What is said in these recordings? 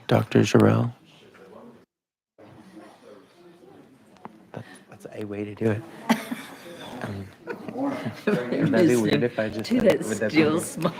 Dr. Jarrell. That's a way to do it. Would that be weird if I just do said, that would that be still weird? small.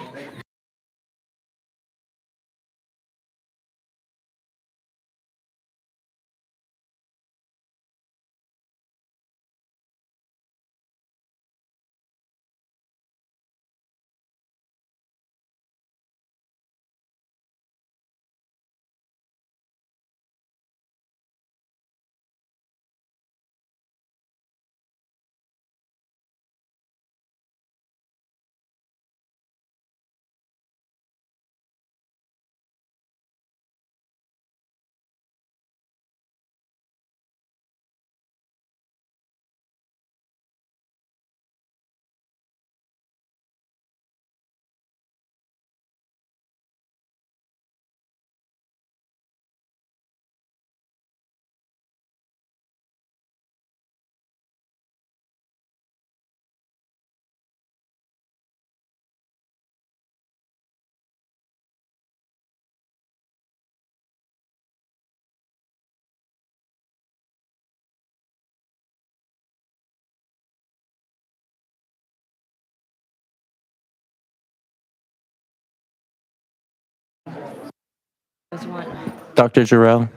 There's one. Dr. Jarrell.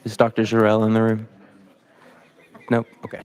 Is Dr. Jarrell in the room? Nope. Okay.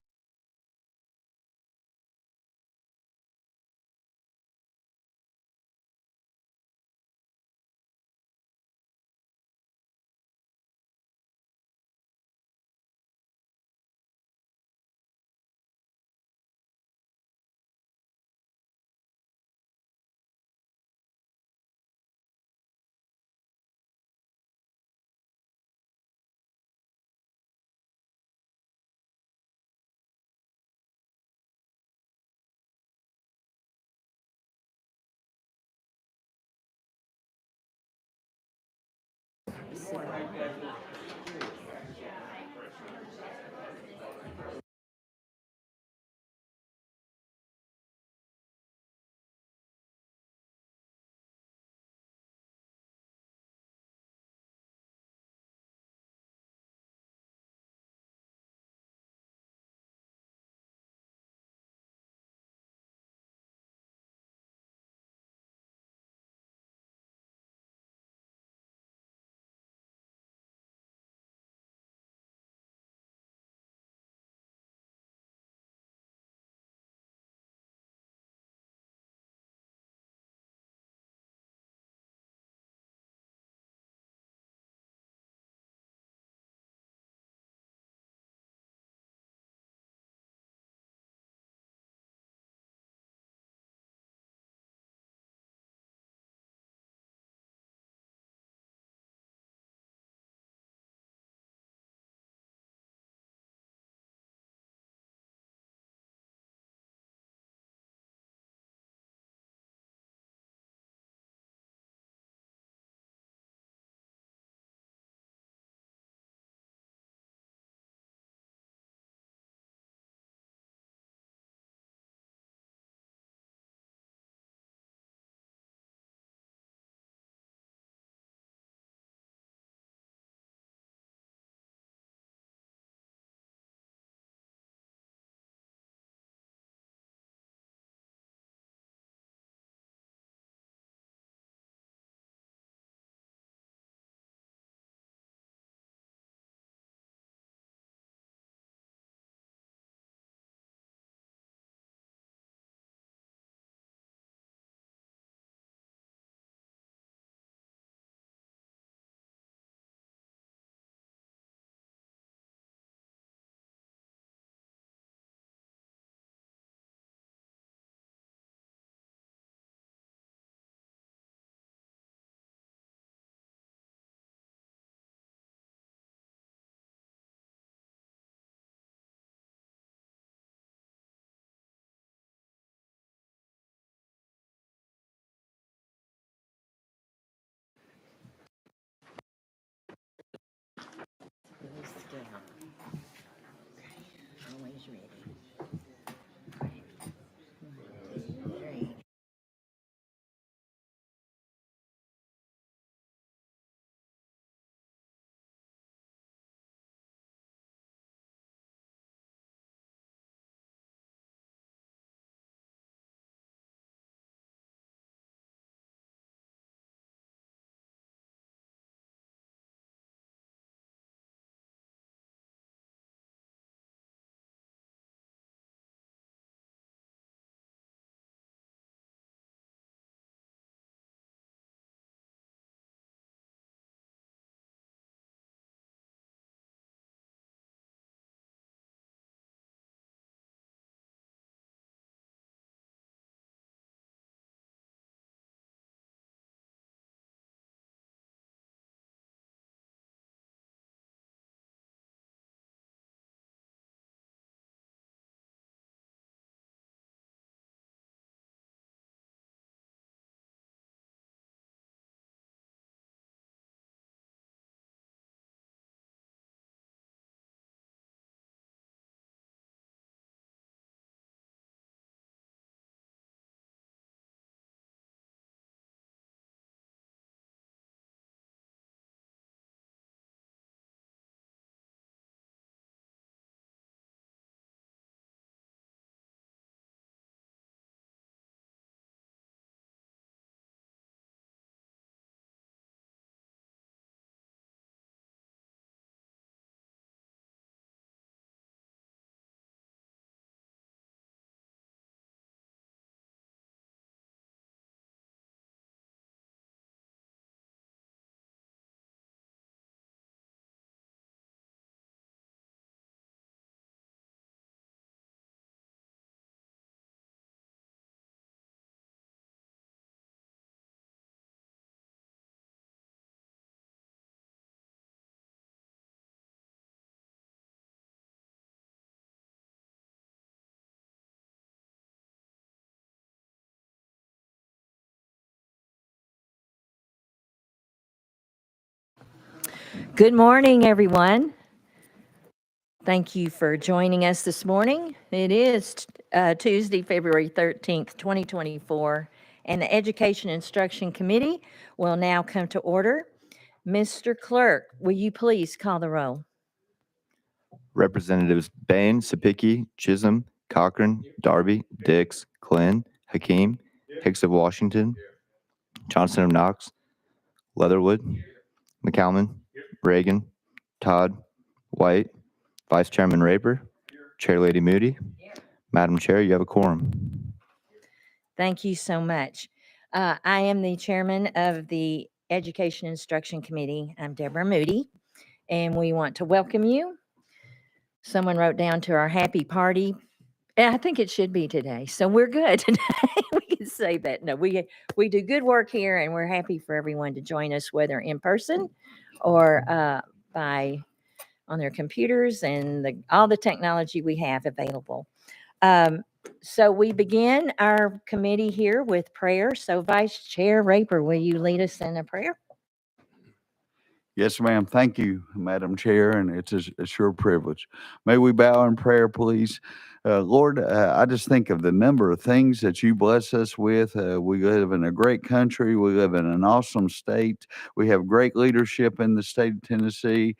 Always ready. Good morning, everyone. Thank you for joining us this morning. It is Tuesday, February 13th, 2024, and the Education Instruction Committee will now come to order. Mr. Clerk, will you please call the roll? Representatives Bain, Sapicki, Chisholm, Cochran, Darby, Dix, Glenn, Hakeem, Hicks of Washington, Johnson of Knox, Leatherwood, McCalman, Reagan, Todd, White, Vice Chairman Raper, Chair Lady Moody. Madam Chair, you have a quorum. Thank you so much. I am the chairman of the Education Instruction Committee. I'm Deborah Moody, and we want to welcome you. Someone wrote down to our happy party. And I think it should be today. So we're good today. We can say that. No, we do good work here, and we're happy for everyone to join us, whether in person or by on their computers and all the technology we have available. So we begin our committee here with prayer. So Vice Chair Raper, will you lead us in a prayer? Yes, ma'am. Thank you, Madam Chair, and it's a sure privilege. May we bow in prayer, please. Lord, I just think of the number of things that you bless us with. We live in a great country. We live in an awesome state. We have great leadership in the state of Tennessee.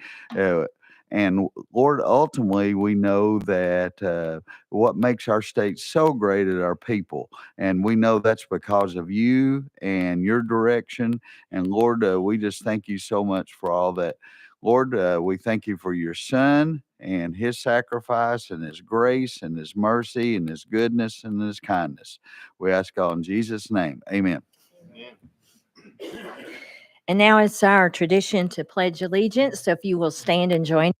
And Lord, ultimately, we know that what makes our state so great is our people. And we know that's because of you and your direction. And Lord, we just thank you so much for all that. Lord, we thank you for your son and his sacrifice and his grace and his mercy and his goodness and his kindness. We ask all in Jesus' name. Amen. And now it's our tradition to pledge allegiance. So if you will stand and join.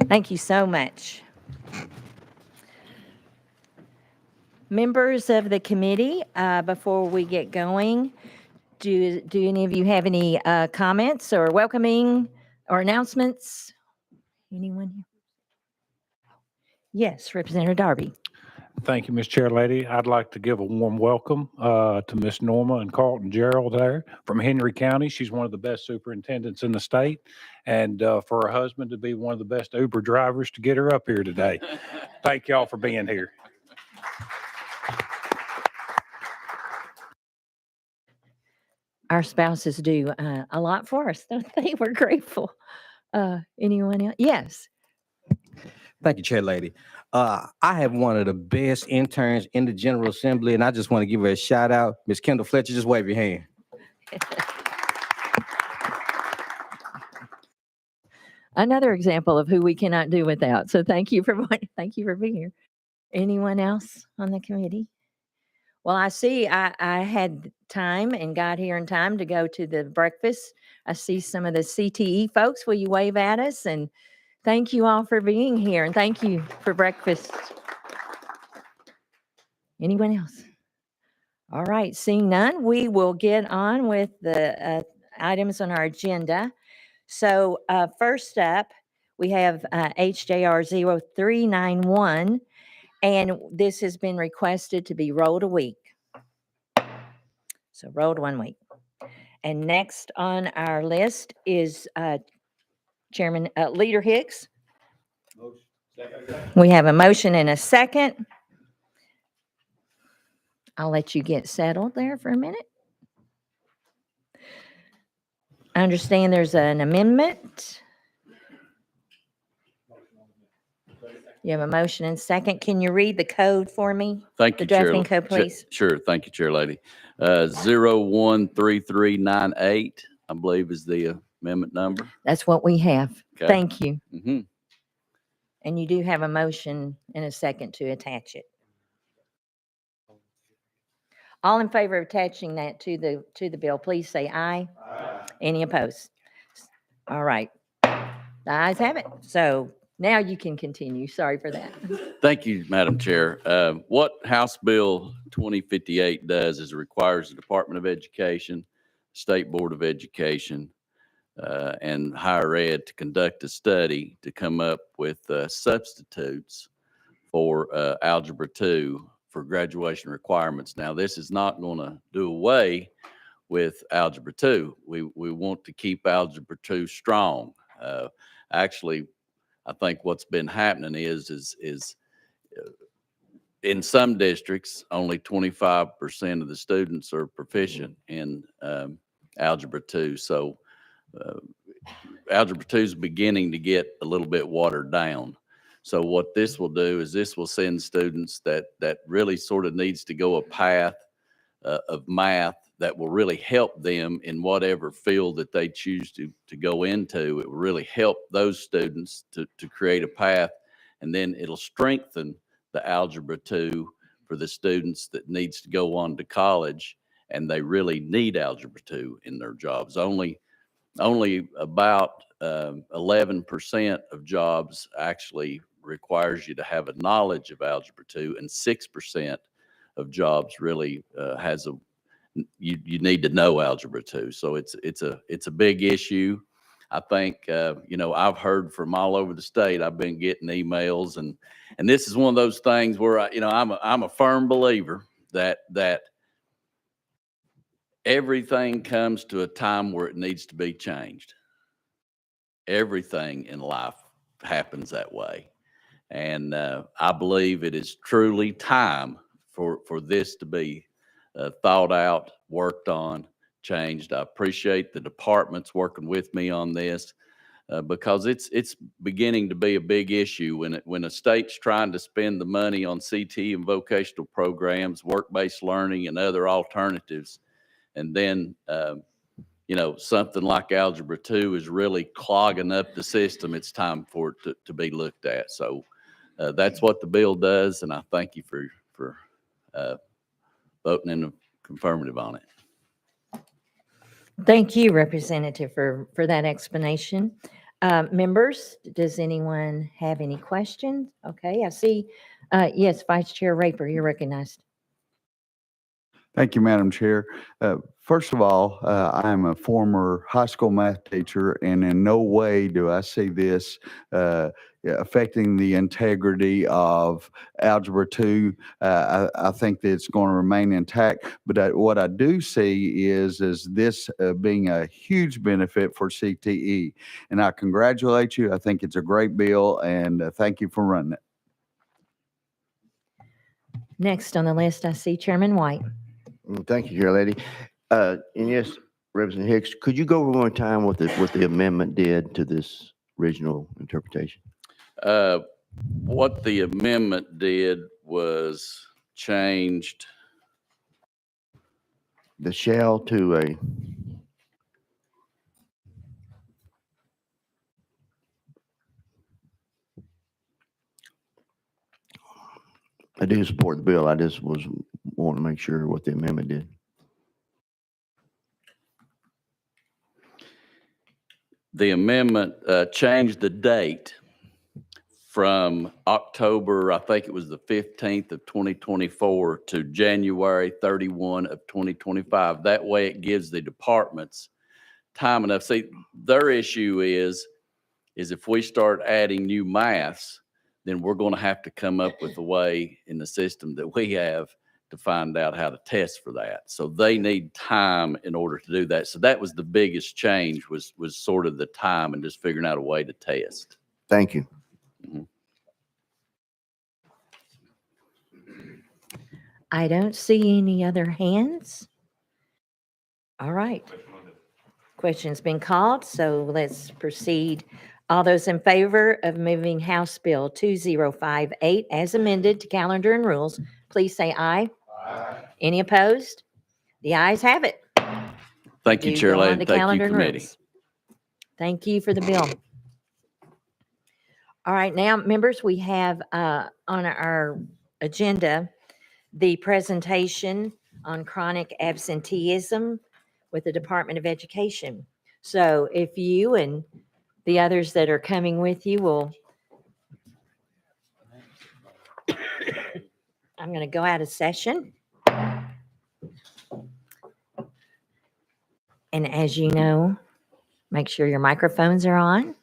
Thank you so much. Members of the committee, before we get going, do any of you have any comments or welcoming or announcements? Anyone here? Yes, Representative Darby. Thank you, Ms. Chair Lady. I'd like to give a warm welcome to Miss Norma and Carlton Gerald there from Henry County. She's one of the best superintendents in the state, and for her husband to be one of the best Uber drivers to get her up here today. Thank y'all for being here. Our spouses do a lot for us, don't they? We're grateful. Anyone else? Yes. Thank you, Chair Lady. I have one of the best interns in the General Assembly, and I just want to give her a shout out. Ms. Kendall Fletcher, just wave your hand. Another example of who we cannot do without. So thank you for being here. Anyone else on the committee? Well, I see I had time and got here in time to go to the breakfast. I see some of the CTE folks. Will you wave at us? And thank you all for being here, and thank you for breakfast. Anyone else? All right, seeing none, we will get on with the items on our agenda. So first up, we have HJR 0391, and this has been requested to be rolled a week. So rolled 1 week. And next on our list is Chairman Leader Hicks. We have a motion and a second. I'll let you get settled there for a minute. I understand there's an amendment. You have a motion and second. Can you read the code for me? Thank The you, Chair. drafting code, please. Sure. Thank you, Chair Lady. 013398, I believe, is the amendment number. That's what we have. Okay. Thank you. Mhm. And you do have a motion and a second to attach it. All in favor of attaching that to the bill, please say aye. Aye. Any opposed? All right. The ayes have it. So now you can continue. Sorry for that. Thank you, Madam Chair. What House Bill 2058 does is it requires the Department of Education, State Board of Education, and higher ed to conduct a study to come up with substitutes for Algebra 2 for graduation requirements. Now, this is not going to do away with Algebra 2. We want to keep Algebra 2 strong. Actually, I think what's been happening is in some districts, only 25% of the students are proficient in Algebra 2. So Algebra 2 is beginning to get a little bit watered down. So what this will do is this will send students that really sort of needs to go a path of math that will really help them in whatever field that they choose to go into. It will really help those students to create a path, and then it'll strengthen the Algebra 2 for the students that needs to go on to college, and they really need Algebra 2 in their jobs. Only about 11% of jobs actually requires you to have a knowledge of Algebra 2, and 6% of jobs really you need to know Algebra 2. So it's a big issue. I think I've heard from all over the state. I've been getting emails, and this is one of those things where I'm a firm believer that everything comes to a time where it needs to be changed. Everything in life happens that way. And I believe it is truly time for this to be thought out, worked on, changed. I appreciate the departments working with me on this because it's beginning to be a big issue when a state's trying to spend the money on CT and vocational programs, work-based learning, and other alternatives. And then something like Algebra 2 is really clogging up the system. It's time for it to be looked at. So that's what the bill does, and I thank you for voting in the confirmative on it. Thank you, Representative, for that explanation. Members, does anyone have any questions? Okay, I see. Yes, Vice Chair Raper, you're recognized. Thank you, Madam Chair. First of all, I am a former high school math teacher, and in no way do I see this affecting the integrity of Algebra 2. I think that it's going to remain intact. But what I do see is this being a huge benefit for CTE. And I congratulate you. I think it's a great bill, and thank you for running it. Next on the list, I see Chairman White. Thank you, Chair Lady. And yes, Representative Hicks, could you go over one time what the amendment did to this original interpretation? What the amendment did was changed The shall to a, I do support the bill. I just was wanting to make sure what the amendment did. the amendment changed the date from October, I think it was the 15th of 2024 to January 31 of 2025. That way it gives the departments time enough. See, their issue is if we start adding new maths, then we're going to have to come up with a way in the system that we have to find out how to test for that. So they need time in order to do that. So that was the biggest change was sort of the time and just figuring out a way to test. Thank you. I don't see any other hands. All right. Question's been called, so let's proceed. All those in favor of moving House Bill 2058 as amended to calendar and rules, please say aye. Aye. Any opposed? The ayes have it. Thank you, Do Chair go on Lady. to Thank calendar you, and committee. rules. Thank you for the bill. All right, now, members, we have on our agenda the presentation on chronic absenteeism with the Department of Education. So if you and the others that are coming with you will, I'm going to go out of session. And as you know, make sure your microphones are on.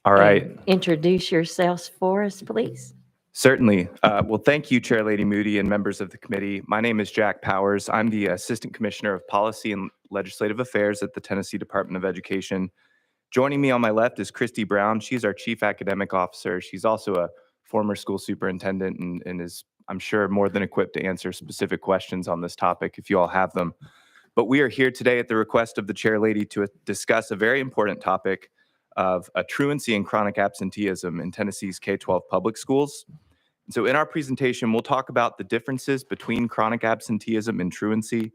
All right. And introduce yourselves for us, please. Certainly. Well, thank you, Chair Lady Moody and members of the committee. My name is Jack Powers. I'm the Assistant Commissioner of Policy and Legislative Affairs at the Tennessee Department of Education. Joining me on my left is Christy Brown. She's our Chief Academic Officer. She's also a former school superintendent and is, I'm sure, more than equipped to answer specific questions on this topic if you all have them. But we are here today at the request of the Chair Lady to discuss a very important topic of truancy and chronic absenteeism in Tennessee's K-12 public schools. So in our presentation, we'll talk about the differences between chronic absenteeism and truancy.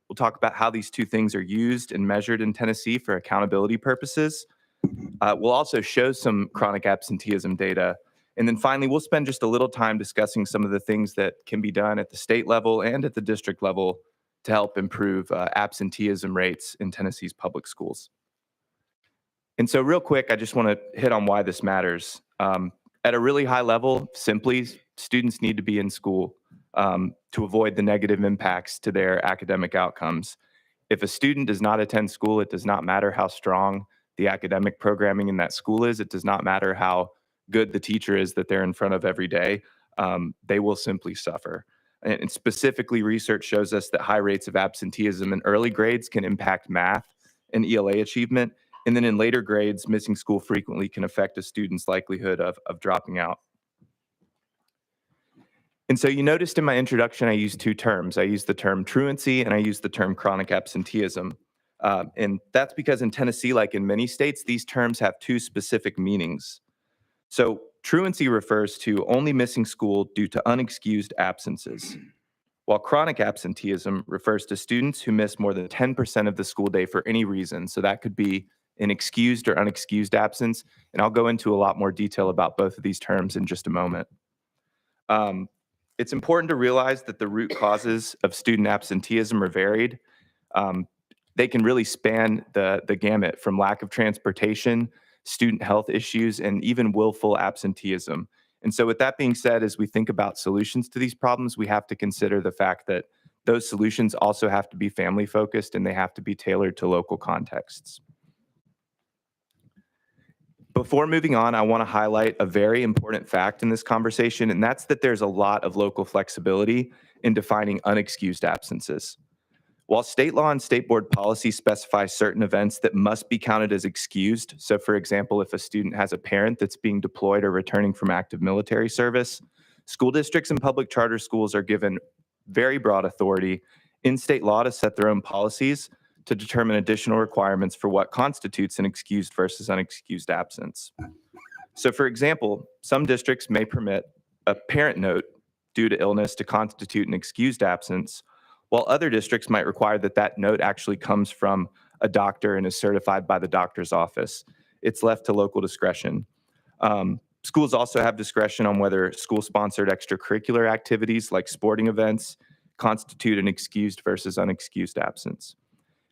We'll talk about how these two things are used and measured in Tennessee for accountability purposes. We'll also show some chronic absenteeism data. And then finally, we'll spend just a little time discussing some of the things that can be done at the state level and at the district level to help improve absenteeism rates in Tennessee's public schools. And so real quick, I just want to hit on why this matters. At a really high level, simply, students need to be in school to avoid the negative impacts to their academic outcomes. If a student does not attend school, it does not matter how strong the academic programming in that school is. It does not matter how good the teacher is that they're in front of every day. They will simply suffer. And specifically, research shows us that high rates of absenteeism in early grades can impact math and ELA achievement. And then in later grades, missing school frequently can affect a student's likelihood of dropping out. And so you noticed in my introduction, I used two terms. I used the term truancy and I used the term chronic absenteeism. And that's because in Tennessee, like in many states, these terms have two specific meanings. So truancy refers to only missing school due to unexcused absences, while chronic absenteeism refers to students who miss more than 10% of the school day for any reason. So that could be an excused or unexcused absence. And I'll go into a lot more detail about both of these terms in just a moment. It's important to realize that the root causes of student absenteeism are varied. They can really span the gamut from lack of transportation, student health issues, and even willful absenteeism. And so with that being said, as we think about solutions to these problems, we have to consider the fact that those solutions also have to be family focused and they have to be tailored to local contexts. Before moving on, I want to highlight a very important fact in this conversation, and that's that there's a lot of local flexibility in defining unexcused absences. While state law and state board policy specify certain events that must be counted as excused, so for example, if a student has a parent that's being deployed or returning from active military service, school districts and public charter schools are given very broad authority in state law to set their own policies to determine additional requirements for what constitutes an excused versus unexcused absence. So for example, some districts may permit a parent note due to illness to constitute an excused absence, while other districts might require that that note actually comes from a doctor and is certified by the doctor's office. It's left to local discretion. Schools also have discretion on whether school-sponsored extracurricular activities like sporting events constitute an excused versus unexcused absence.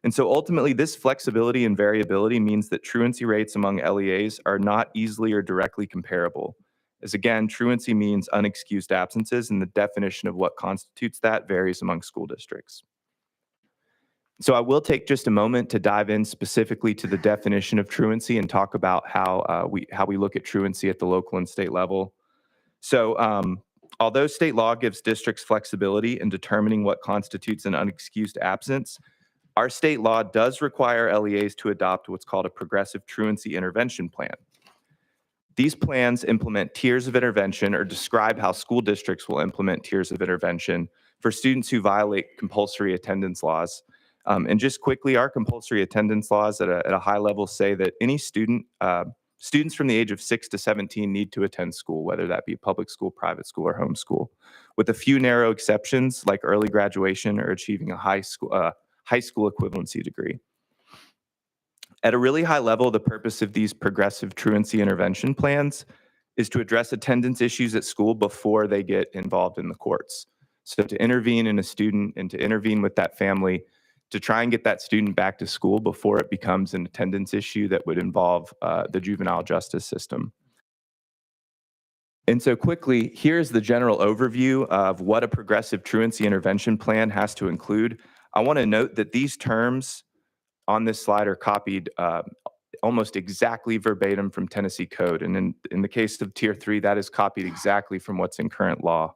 And so ultimately, this flexibility and variability means that truancy rates among LEAs are not easily or directly comparable. As again, truancy means unexcused absences, and the definition of what constitutes that varies among school districts. So I will take just a moment to dive in specifically to the definition of truancy and talk about how we look at truancy at the local and state level. So although state law gives districts flexibility in determining what constitutes an unexcused absence, our state law does require LEAs to adopt what's called a progressive truancy intervention plan. These plans implement tiers of intervention or describe how school districts will implement tiers of intervention for students who violate compulsory attendance laws. And just quickly, our compulsory attendance laws at a high level say that any students from the age of 6 to 17 need to attend school, whether that be public school, private school, or homeschool, with a few narrow exceptions like early graduation or achieving a high school equivalency degree. At a really high level, the purpose of these progressive truancy intervention plans is to address attendance issues at school before they get involved in the courts. So to intervene in a student and to intervene with that family to try and get that student back to school before it becomes an attendance issue that would involve the juvenile justice system. And so quickly, here's the general overview of what a progressive truancy intervention plan has to include. I want to note that these terms on this slide are copied almost exactly verbatim from Tennessee code. And in the case of Tier 3, that is copied exactly from what's in current law.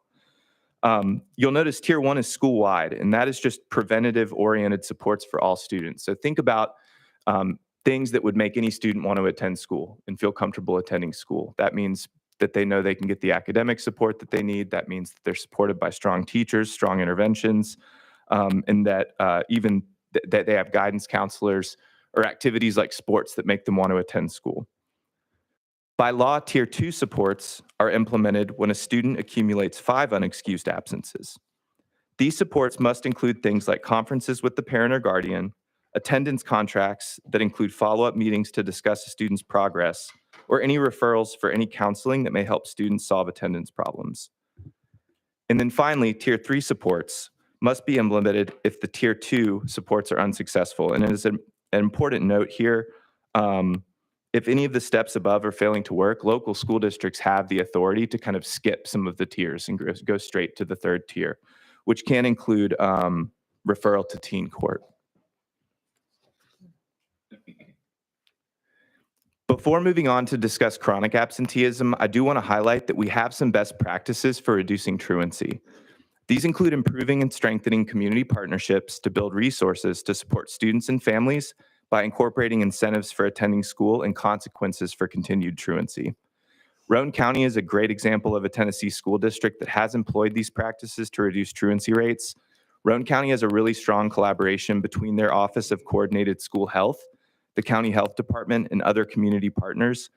You'll notice Tier 1 is school-wide, and that is just preventative-oriented supports for all students. So think about things that would make any student want to attend school and feel comfortable attending school. That means that they know they can get the academic support that they need. That means that they're supported by strong teachers, strong interventions, and that that they have guidance counselors or activities like sports that make them want to attend school. By law, Tier 2 supports are implemented when a student accumulates 5 unexcused absences. These supports must include things like conferences with the parent or guardian, attendance contracts that include follow-up meetings to discuss a student's progress, or any referrals for any counseling that may help students solve attendance problems. And then finally, Tier 3 supports must be implemented if the Tier 2 supports are unsuccessful. And it is an important note here, if any of the steps above are failing to work, local school districts have the authority to kind of skip some of the tiers and go straight to the 3rd tier, which can include referral to teen court. Before moving on to discuss chronic absenteeism, I do want to highlight that we have some best practices for reducing truancy. These include improving and strengthening community partnerships to build resources to support students and families by incorporating incentives for attending school and consequences for continued truancy. Roane County is a great example of a Tennessee school district that has employed these practices to reduce truancy rates. Roane County has a really strong collaboration between their Office of Coordinated School Health, the County Health Department, and other community partners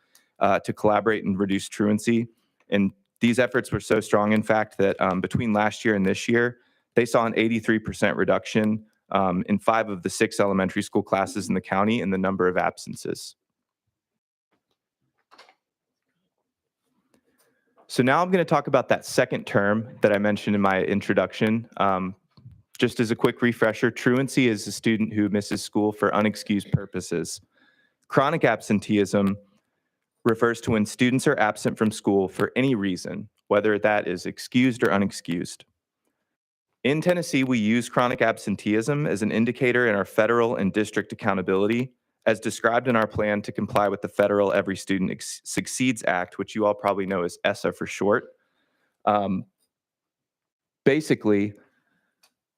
to collaborate and reduce truancy. And these efforts were so strong, in fact, that between last year and this year, they saw an 83% reduction in 5 of the 6 elementary school classes in the county in the number of absences. So now I'm going to talk about that second term that I mentioned in my introduction. Just as a quick refresher, truancy is a student who misses school for unexcused purposes. Chronic absenteeism refers to when students are absent from school for any reason, whether that is excused or unexcused. In Tennessee, we use chronic absenteeism as an indicator in our federal and district accountability, as described in our plan to comply with the federal Every Student Succeeds Act, which you all probably know as ESSA for short. Basically,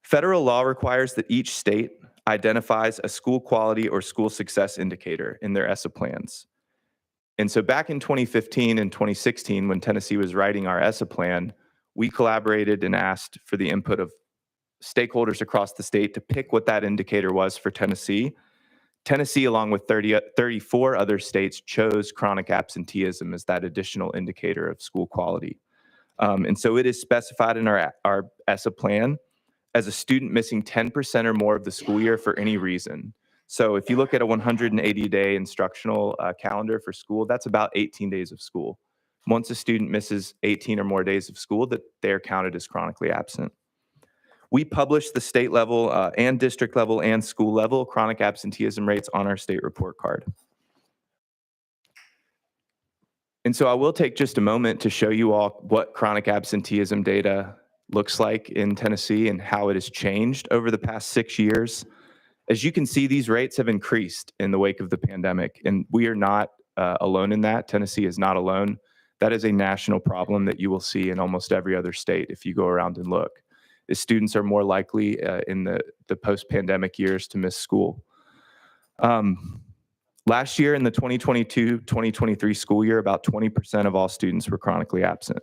federal law requires that each state identifies a school quality or school success indicator in their ESSA plans. And so back in 2015 and 2016, when Tennessee was writing our ESSA plan, we collaborated and asked for the input of stakeholders across the state to pick what that indicator was for Tennessee. Tennessee, along with 34 other states, chose chronic absenteeism as that additional indicator of school quality. And so it is specified in our ESSA plan as a student missing 10% or more of the school year for any reason. So if you look at a 180-day instructional calendar for school, that's about 18 days of school. Once a student misses 18 or more days of school, that they're counted as chronically absent. We publish the state level and district level and school level chronic absenteeism rates on our state report card. And so I will take just a moment to show you all what chronic absenteeism data looks like in Tennessee and how it has changed over the past 6 years. As you can see, these rates have increased in the wake of the pandemic, and we are not alone in that. Tennessee is not alone. That is a national problem that you will see in almost every other state if you go around and look. Is students are more likely in the post-pandemic years to miss school. Last year in the 2022-2023 school year, about 20% of all students were chronically absent.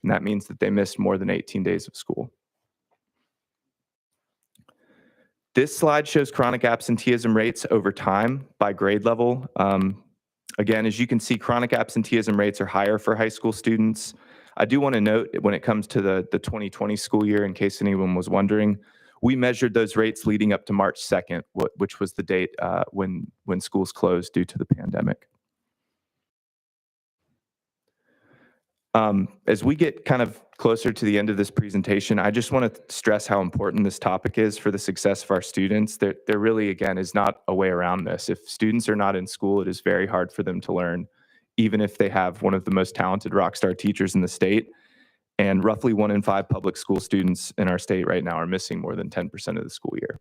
And that means that they missed more than 18 days of school. This slide shows chronic absenteeism rates over time by grade level. Again, as you can see, chronic absenteeism rates are higher for high school students. I do want to note when it comes to the 2020 school year, in case anyone was wondering, we measured those rates leading up to March 2nd, which was the date when schools closed due to the pandemic. As we get kind of closer to the end of this presentation, I just want to stress how important this topic is for the success of our students. There really, again, is not a way around this. If students are not in school, it is very hard for them to learn, even if they have one of the most talented rock star teachers in the state. And roughly 1 in 5 public school students in our state right now are missing more than 10% of the school year.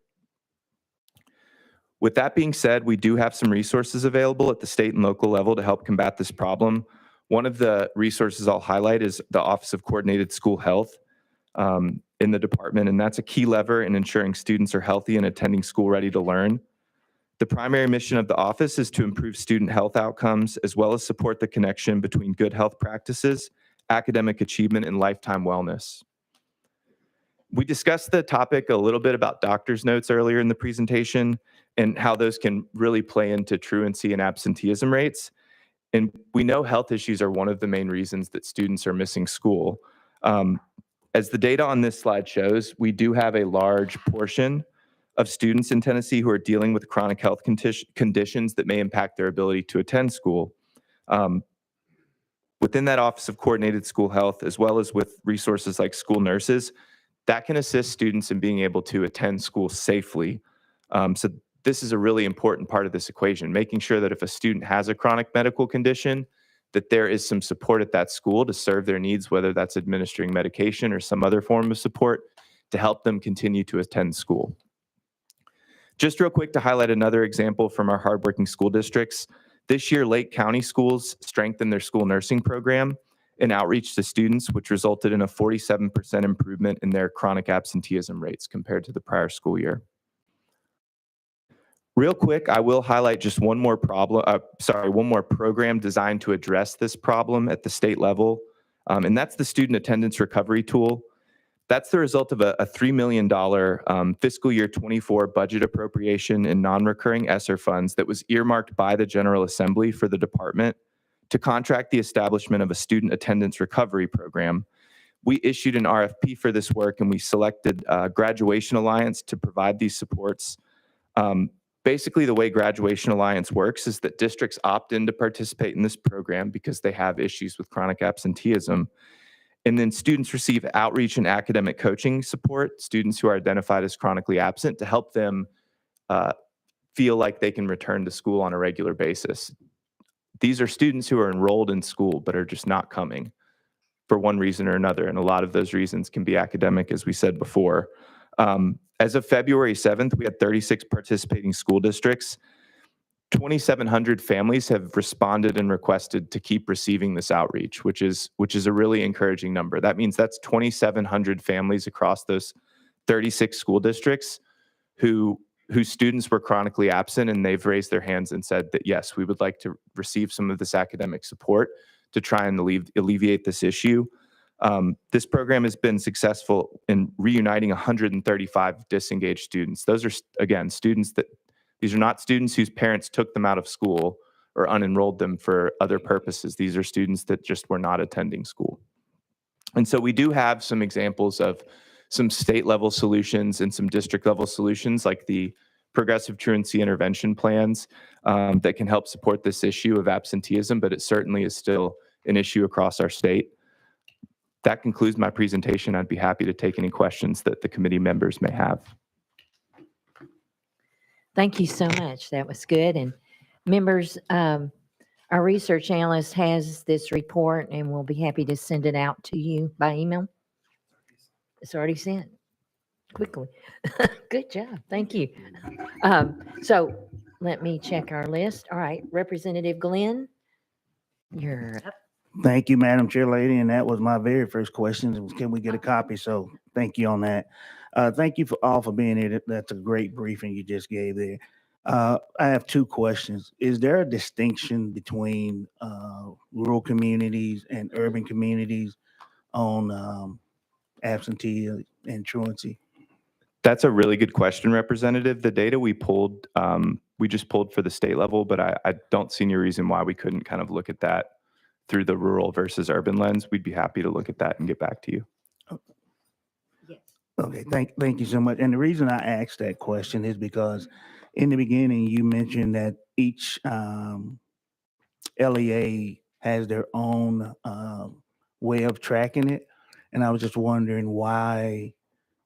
With that being said, we do have some resources available at the state and local level to help combat this problem. One of the resources I'll highlight is the Office of Coordinated School Health in the department, and that's a key lever in ensuring students are healthy and attending school ready to learn. The primary mission of the office is to improve student health outcomes, as well as support the connection between good health practices, academic achievement, and lifetime wellness. We discussed the topic a little bit about doctor's notes earlier in the presentation and how those can really play into truancy and absenteeism rates. And we know health issues are one of the main reasons that students are missing school. As the data on this slide shows, we do have a large portion of students in Tennessee who are dealing with chronic health conditions that may impact their ability to attend school. Within that Office of Coordinated School Health, as well as with resources like school nurses, that can assist students in being able to attend school safely. So this is a really important part of this equation, making sure that if a student has a chronic medical condition, that there is some support at that school to serve their needs, whether that's administering medication or some other form of support to help them continue to attend school. Just real quick to highlight another example from our hardworking school districts. This year, Lake County schools strengthened their school nursing program and outreach to students, which resulted in a 47% improvement in their chronic absenteeism rates compared to the prior school year. Real quick, I will highlight just one more program designed to address this problem at the state level, and that's the Student Attendance Recovery Tool. That's the result of a $3 million fiscal year 24 budget appropriation in non-recurring ESSER funds that was earmarked by the General Assembly for the department to contract the establishment of a student attendance recovery program. We issued an RFP for this work, and we selected Graduation Alliance to provide these supports. Basically, the way Graduation Alliance works is that districts opt in to participate in this program because they have issues with chronic absenteeism. And then students receive outreach and academic coaching support, students who are identified as chronically absent, to help them feel like they can return to school on a regular basis. These are students who are enrolled in school but are just not coming for one reason or another. And a lot of those reasons can be academic, as we said before. As of February 7th, we had 36 participating school districts. 2,700 families have responded and requested to keep receiving this outreach, which is a really encouraging number. That means that's 2,700 families across those 36 school districts whose students were chronically absent, and they've raised their hands and said that, yes, we would like to receive some of this academic support to try and alleviate this issue. This program has been successful in reuniting 135 disengaged students. Those are, again, these are not students whose parents took them out of school or unenrolled them for other purposes. These are students that just were not attending school. And so we do have some examples of some state level solutions and some district level solutions, like the progressive truancy intervention plans that can help support this issue of absenteeism, but it certainly is still an issue across our state. That concludes my presentation. I'd be happy to take any questions that the committee members may have. Thank you so much. That was good. And members, our research analyst has this report, and we'll be happy to send it out to you by email. It's already sent quickly. Good job. Thank you. So let me check our list. All right, Representative Glenn, you're up. Thank you, Madam Chair Lady. And that was my very first question. Can we get a copy? So thank you on that. Thank you all for being here. That's a great briefing you just gave there. I have two questions. Is there a distinction between rural communities and urban communities on absentee and truancy? That's a really good question, Representative. The data we pulled, we just pulled for the state level, but I don't see any reason why we couldn't kind of look at that through the rural versus urban lens. We'd be happy to look at that and get back to you. Yes. Okay, thank you so much. And the reason I asked that question is because in the beginning, you mentioned that each LEA has their own way of tracking it. And I was just wondering, why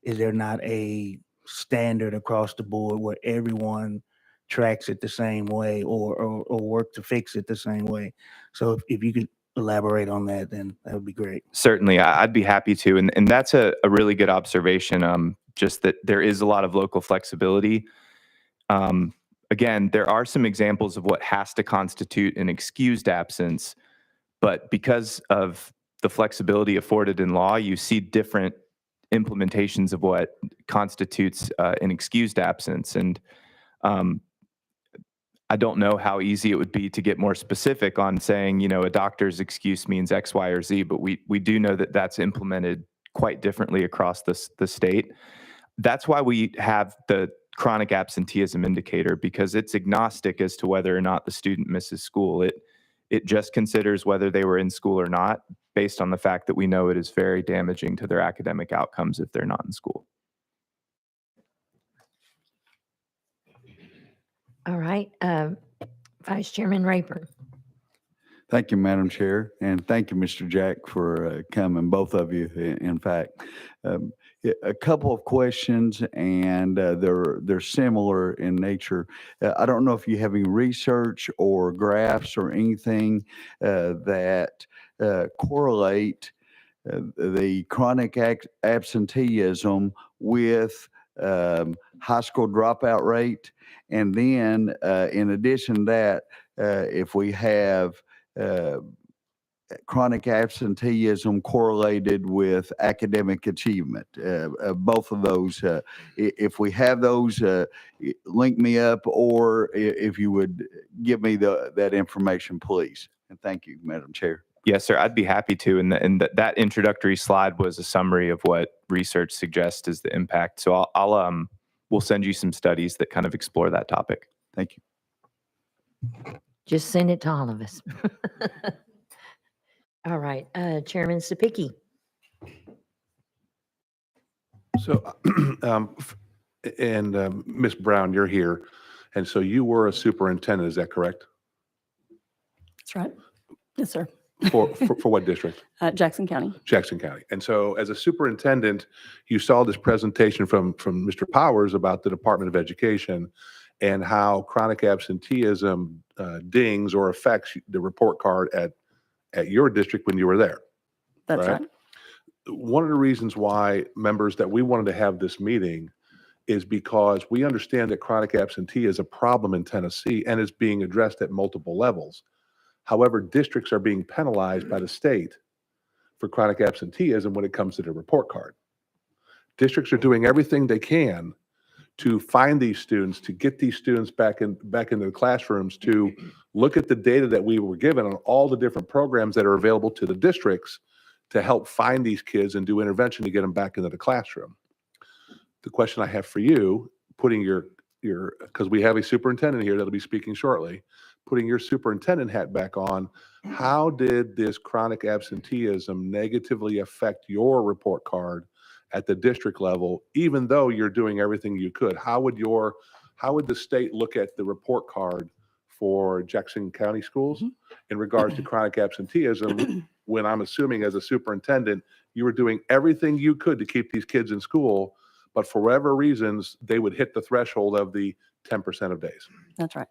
is there not a standard across the board where everyone tracks it the same way or work to fix it the same way? So if you could elaborate on that, then that would be great. Certainly, I'd be happy to. And that's a really good observation, just that there is a lot of local flexibility. again, there are some examples of what has to constitute an excused absence, but because of the flexibility afforded in law, you see different implementations of what constitutes an excused absence. And I don't know how easy it would be to get more specific on saying, a doctor's excuse means X, Y, or Z, but we do know that that's implemented quite differently across the state. That's why we have the chronic absenteeism indicator, because it's agnostic as to whether or not the student misses school. It just considers whether they were in school or not, based on the fact that we know it is very damaging to their academic outcomes if they're not in school. All right, Vice Chairman Rayburn. Thank you, Madam Chair, and thank you, Mr. Jack, for coming, both of you, in fact. A couple of questions, and they're similar in nature. I don't know if you have any research or graphs or anything that correlate the chronic absenteeism with high school dropout rate. And then, in addition to that, if we have chronic absenteeism correlated with academic achievement, both of those, if we have those, link me up, or if you would give me that information, please. And thank you, Madam Chair. Yes, sir. I'd be happy to. And that introductory slide was a summary of what research suggests is the impact. So we'll send you some studies that kind of explore that topic. Thank you. Just send it to all of us. All right, Chairman Sapicki. So, Ms. Brown, you're here. And so you were a superintendent, is that correct? That's right. Yes, sir. For what district? Jackson County. Jackson County. And so as a superintendent, you saw this presentation from Mr. Powers about the Department of Education and how chronic absenteeism dings or affects the report card at your district when you were there. That's right. One of the reasons why, members, that we wanted to have this meeting is because we understand that chronic absentee is a problem in Tennessee and is being addressed at multiple levels. However, districts are being penalized by the state for chronic absenteeism when it comes to the report card. Districts are doing everything they can to find these students, to get these students back into the classrooms, to look at the data that we were given on all the different programs that are available to the districts to help find these kids and do intervention to get them back into the classroom. The question I have for you, putting because we have a superintendent here that'll be speaking shortly, putting your superintendent hat back on, how did this chronic absenteeism negatively affect your report card at the district level, even though you're doing everything you could? How would the state look at the report card for Jackson County schools in regards to chronic absenteeism, when I'm assuming as a superintendent, you were doing everything you could to keep these kids in school, but for whatever reasons, they would hit the threshold of the 10% of days? That's right.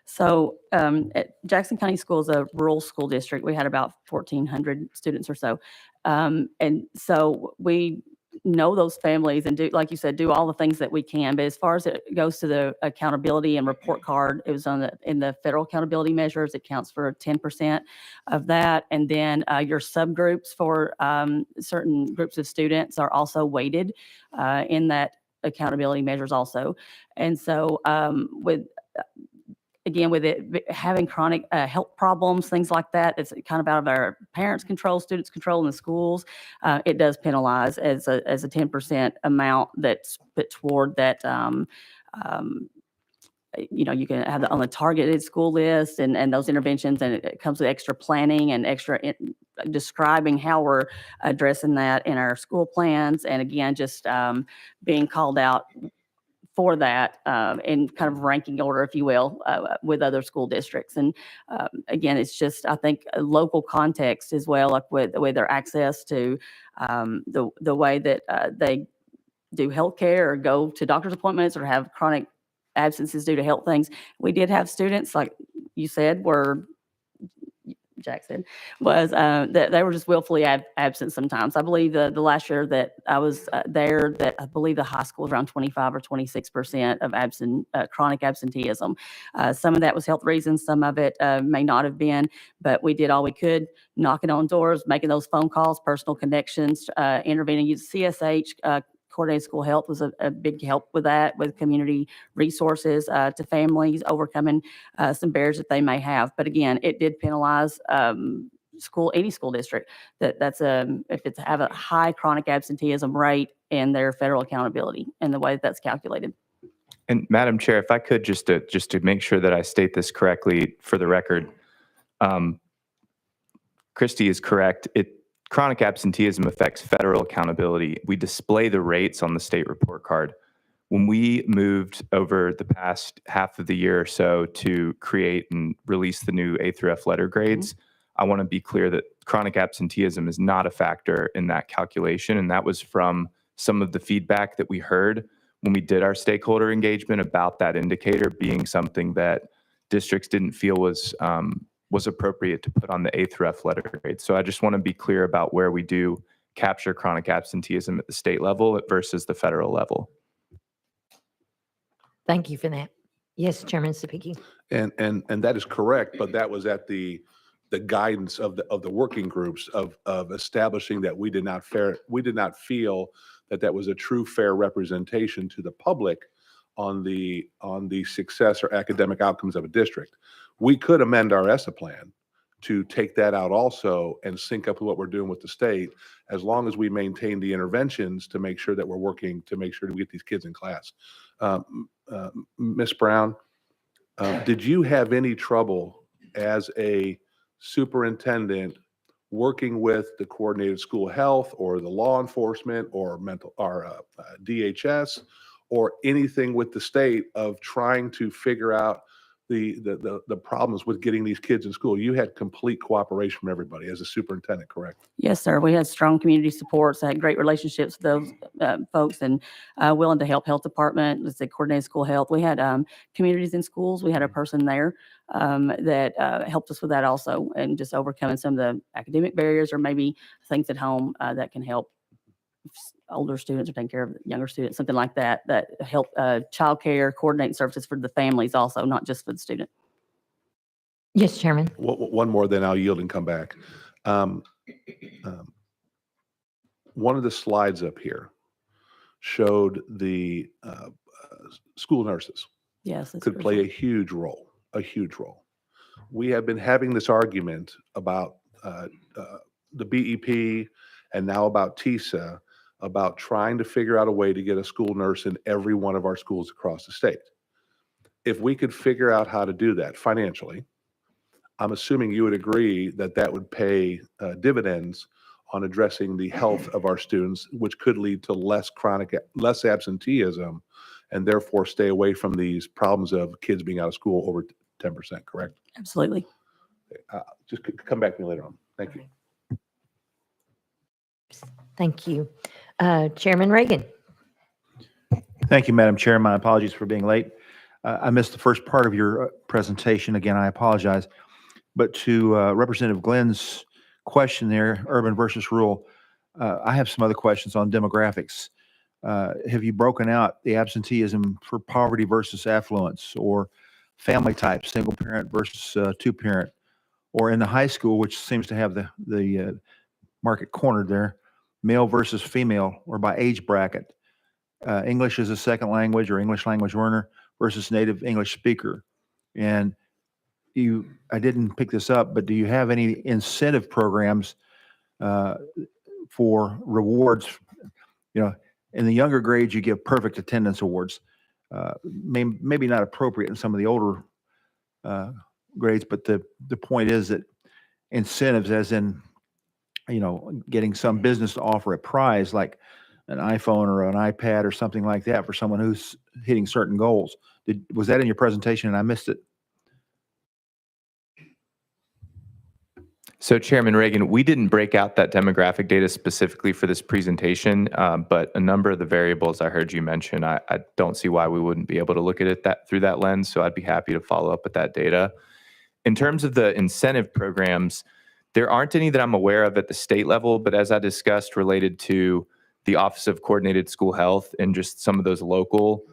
So at Jackson County School is a rural school district. We had about 1,400 students or so. And so we know those families and do, like you said, do all the things that we can. But as far as it goes to the accountability and report card, it was in the federal accountability measures. It counts for 10% of that. And then your subgroups for certain groups of students are also weighted in that accountability measures also. And so with it having chronic health problems, things like that, it's kind of out of our parents' control, students' control in the schools. It does penalize as a 10% amount that's put toward that. You can have on the targeted school list and those interventions, and it comes with extra planning and extra describing how we're addressing that in our school plans. And again, just being called out for that in kind of ranking order, if you will, with other school districts. And again, it's just, I think, a local context as well, like with their access to the way that they do healthcare or go to doctor's appointments or have chronic absences due to health things. We did have students, like you said, were Jack said, was that they were just willfully absent sometimes. I believe the last year that I was there, that I believe the high school was around 25 or 26% of chronic absenteeism. Some of that was health reasons, some of it may not have been, but we did all we could, knocking on doors, making those phone calls, personal connections, intervening. CSH, Coordinated School Health, was a big help with that, with community resources to families, overcoming some barriers that they may have. But again, it did penalize any school district that's if it's have a high chronic absenteeism rate and their federal accountability and the way that that's calculated. And Madam Chair, if I could just to make sure that I state this correctly for the record, Christy is correct. Chronic absenteeism affects federal accountability. We display the rates on the state report card. When we moved over the past half of the year or so to create and release the new A through F letter grades, I want to be clear that chronic absenteeism is not a factor in that calculation. And that was from some of the feedback that we heard when we did our stakeholder engagement about that indicator being something that districts didn't feel was appropriate to put on the A through F letter grade. So I just want to be clear about where we do capture chronic absenteeism at the state level versus the federal level. Thank you for that. Yes, Chairman Sapiki. And that is correct, but that was at the guidance of the working groups of establishing that we did not feel that was a true fair representation to the public on the success or academic outcomes of a district. We could amend our ESSA plan to take that out also and sync up with what we're doing with the state, as long as we maintain the interventions to make sure that we're working to make sure that we get these kids in class. Ms. Brown, did you have any trouble as a superintendent working with the coordinated school health or the law enforcement or DHS or anything with the state of trying to figure out the problems with getting these kids in school? You had complete cooperation from everybody as a superintendent, correct? Yes, sir. We had strong community supports. I had great relationships with those folks, and willing to help health department, let's say coordinated school health. We had communities in schools. We had a person there that helped us with that also, and just overcoming some of the academic barriers or maybe things at home that can help older students or taking care of younger students, something like that, that help childcare, coordinating services for the families also, not just for the student. Yes, Chairman. One more, then I'll yield and come back. One of the slides up here showed the school nurses Yes, could play a huge role, We have been having this argument about the BEP and now about TISA, about trying to figure out a way to get a school nurse in every one of our schools across the state. If we could figure out how to do that financially, I'm assuming you would agree that that would pay dividends on addressing the health of our students, which could lead to less absenteeism, and therefore stay away from these problems of kids being out of school over 10%, correct? Absolutely. Just come back to me later on. Thank you. Thank you. Chairman Reagan. Thank you, Madam Chair. My apologies for being late. I missed the first part of your presentation. Again, I apologize. But to Representative Glenn's question there, urban versus rural, I have some other questions on demographics. Have you broken out the absenteeism for poverty versus affluence, or family type, single parent versus two parent, or in the high school, which seems to have the market cornered there, male versus female, or by age bracket, English as a second language or English language learner versus native English speaker? And I didn't pick this up, but do you have any incentive programs for rewards? You know, in the younger grades, you give perfect attendance awards. Maybe not appropriate in some of the older grades, but the point is that incentives, as in, you know, getting some business to offer a prize like an iPhone or an iPad or something like that for someone who's hitting certain goals. Was that in your presentation and I missed it? So Chairman Reagan, we didn't break out that demographic data specifically for this presentation, but a number of the variables I heard you mention, I don't see why we wouldn't be able to look at it through that lens. So I'd be happy to follow up with that data. In terms of the incentive programs, There aren't any that I'm aware of at the state level, but as I discussed related to the Office of Coordinated School Health and just some of those local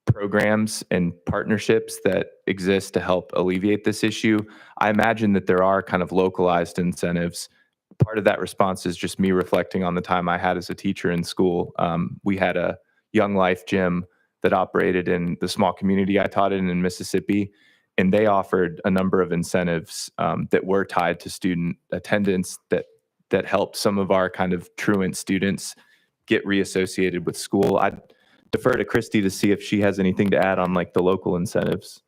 programs and partnerships that exist to help alleviate this issue, I imagine that there are kind of localized incentives. Part of that response is just me reflecting on the time I had as a teacher in school. We had a Young Life gym that operated in the small community I taught in Mississippi, and they offered a number of incentives that were tied to student attendance that helped some of our kind of truant students get reassociated with school. I'd defer to Christy to see if she has anything to add on like the local incentives.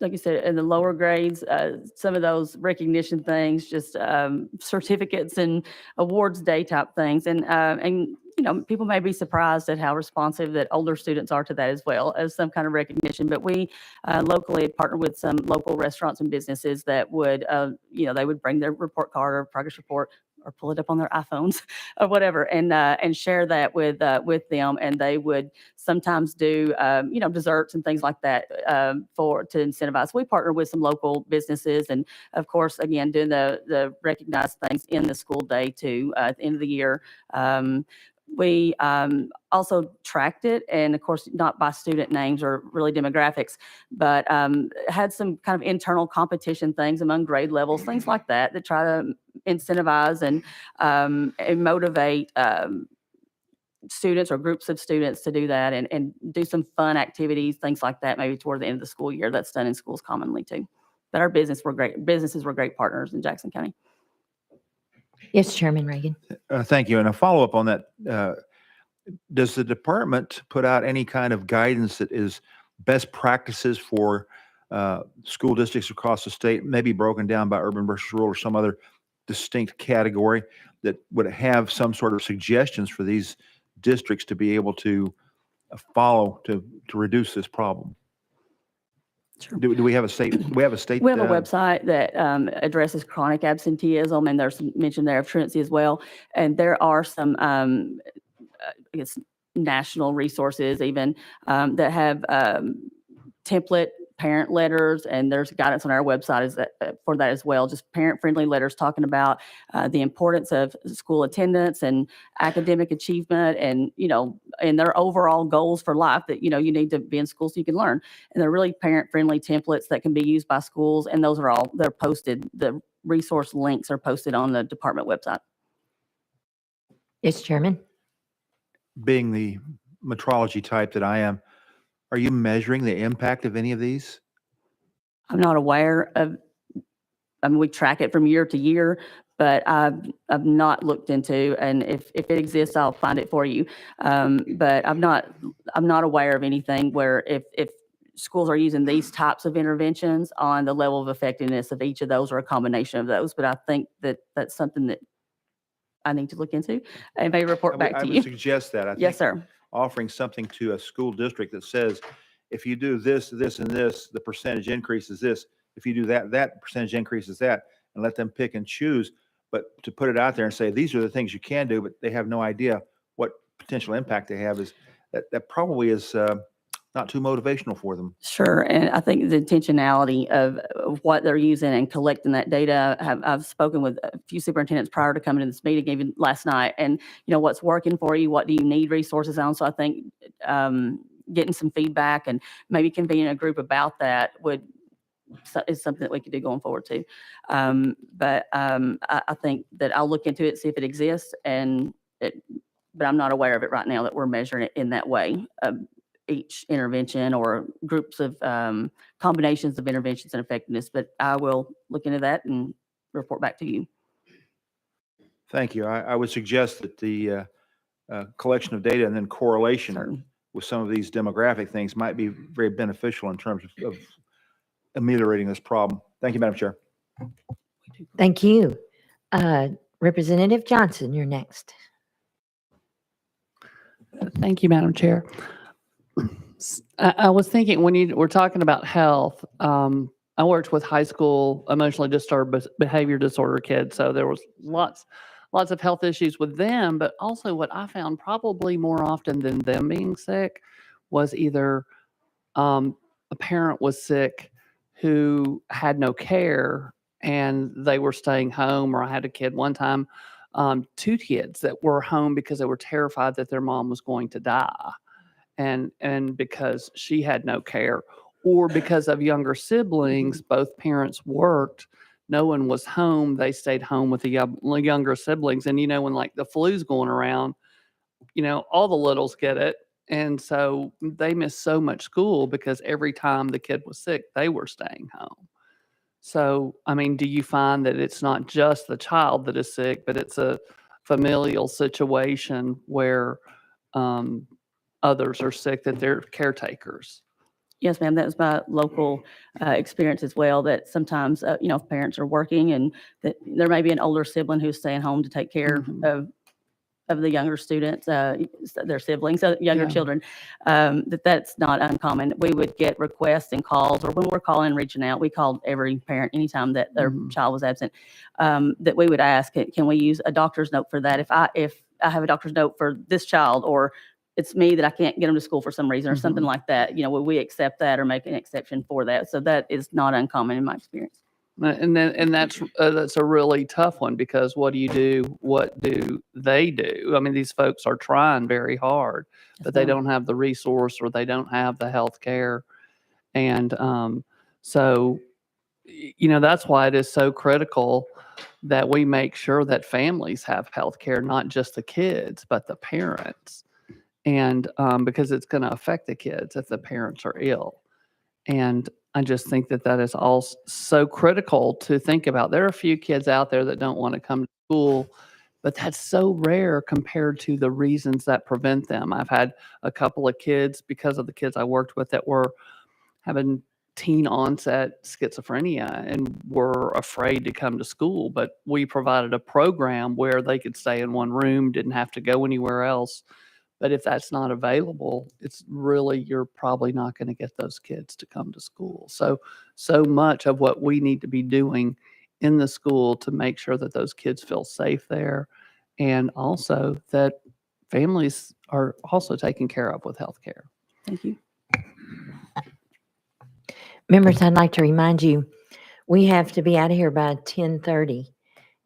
Like you said, in the lower grades, some of those recognition things, just certificates and awards day type things. And people may be surprised at how responsive that older students are to that as well as some kind of recognition. But we locally partner with some local restaurants and businesses that would, they would bring their report card or progress report or pull it up on their iPhones or whatever, and share that with them. And they would sometimes do, desserts and things like that to incentivize. We partner with some local businesses, and of course, again, doing the recognized things in the school day too. At the end of the year, we also tracked it, and of course, not by student names or really demographics, but had some kind of internal competition things among grade levels, things like that try to incentivize and motivate students or groups of students to do that and do some fun activities, things like that, maybe toward the end of the school year. That's done in schools commonly too. But our businesses were great partners in Jackson County. Yes, Chairman Reagan. Thank you. And a follow-up on that, does the department put out any kind of guidance that is best practices for school districts across the state, maybe broken down by urban versus rural or some other distinct category that would have some sort of suggestions for these districts to be able to follow to reduce this problem? Sure. Do we have a state? We have a state. We have a website that addresses chronic absenteeism, and there's some mention there of truancy as well. And there are some, I guess, national resources even that have template parent letters, and there's guidance on our website for that as well. Just parent-friendly letters talking about the importance of school attendance and academic achievement, and and their overall goals for life. That you need to be in school so you can learn. And they're really parent-friendly templates that can be used by schools, and they're posted. The resource links are posted on the department website. Yes, Chairman. Being the metrology type that I am, are you measuring the impact of any of these? I'm not aware of. I mean, we track it from year to year, but I've not looked into. And if it exists, I'll find it for you. But I'm not aware of anything where if schools are using these types of interventions on the level of effectiveness of each of those or a combination of those. But I think that that's something that I need to look into and may report back to I you. would suggest that. I think Yes, sir. offering something to a school district that says, if you do this, this, and this, the percentage increase is this. If you do that, that percentage increase is that, and let them pick and choose. But to put it out there and say, these are the things you can do, but they have no idea what potential impact they have, is that probably is not too motivational for them. Sure, and I think the intentionality of what they're using and collecting that data. I've spoken with a few superintendents prior to coming to this meeting, even last night, and what's working for you, what do you need resources on. So I think getting some feedback and maybe convening a group about that is something that we could do going forward too. But I think that I'll look into it, see if it exists, but I'm not aware of it right now that we're measuring it in that way. Each intervention or groups of combinations of interventions and effectiveness, but I will look into that and report back to you. Thank you. I would suggest that the collection of data and then correlation Sure. with some of these demographic things might be very beneficial in terms of ameliorating this problem. Thank you, Madam Chair. Thank you. Representative Johnson, you're next. Thank you, Madam Chair. I was thinking when you were talking about health, I worked with high school emotionally disturbed behavior disorder kids. So there was lots of health issues with them, but also what I found probably more often than them being sick was either a parent was sick who had no care and they were staying home, or I had a kid one time, 2 kids that were home because they were terrified that their mom was going to die. And because she had no care, or because of younger siblings, both parents worked, no one was home, they stayed home with the younger siblings. And, when like the flu's going around, all the littles get it. And so they missed so much school because every time the kid was sick, they were staying home. So, I mean, do you find that it's not just the child that is sick, but it's a familial situation where others are sick, that they're caretakers? Yes, ma'am. That was my local experience as well, that sometimes, if parents are working and that there may be an older sibling who's staying home to take care of the younger students, their siblings, younger Yeah. children, that's not uncommon. We would get requests and calls, or when we're calling and reaching out, we called every parent anytime that their child was absent, that we would ask, can we use a doctor's note for that? If I have a doctor's note for this child, or it's me that I can't get them to school for some reason or something like that, will we accept that or make an exception for that? So that is not uncommon in my experience. And that's a really tough one, because what do you do? What do they do? I mean, these folks are trying very hard, but they don't have the resource, or they don't have the health care. And so, that's why it is so critical that we make sure that families have health care, not just the kids, but the parents. And because it's going to affect the kids if the parents are ill. And I just think that is all so critical to think about. There are a few kids out there that don't want to come to school, but that's so rare compared to the reasons that prevent them. I've had a couple of kids, because of the kids I worked with, that were having teen onset schizophrenia and were afraid to come to school, but we provided a program where they could stay in one room, didn't have to go anywhere else. But if that's not available, you're probably not going to get those kids to come to school. So much of what we need to be doing in the school to make sure that those kids feel safe there, and also that families are also taken care of with health care. Thank you. Members, I'd like to remind you, we have to be out of here by 10:30.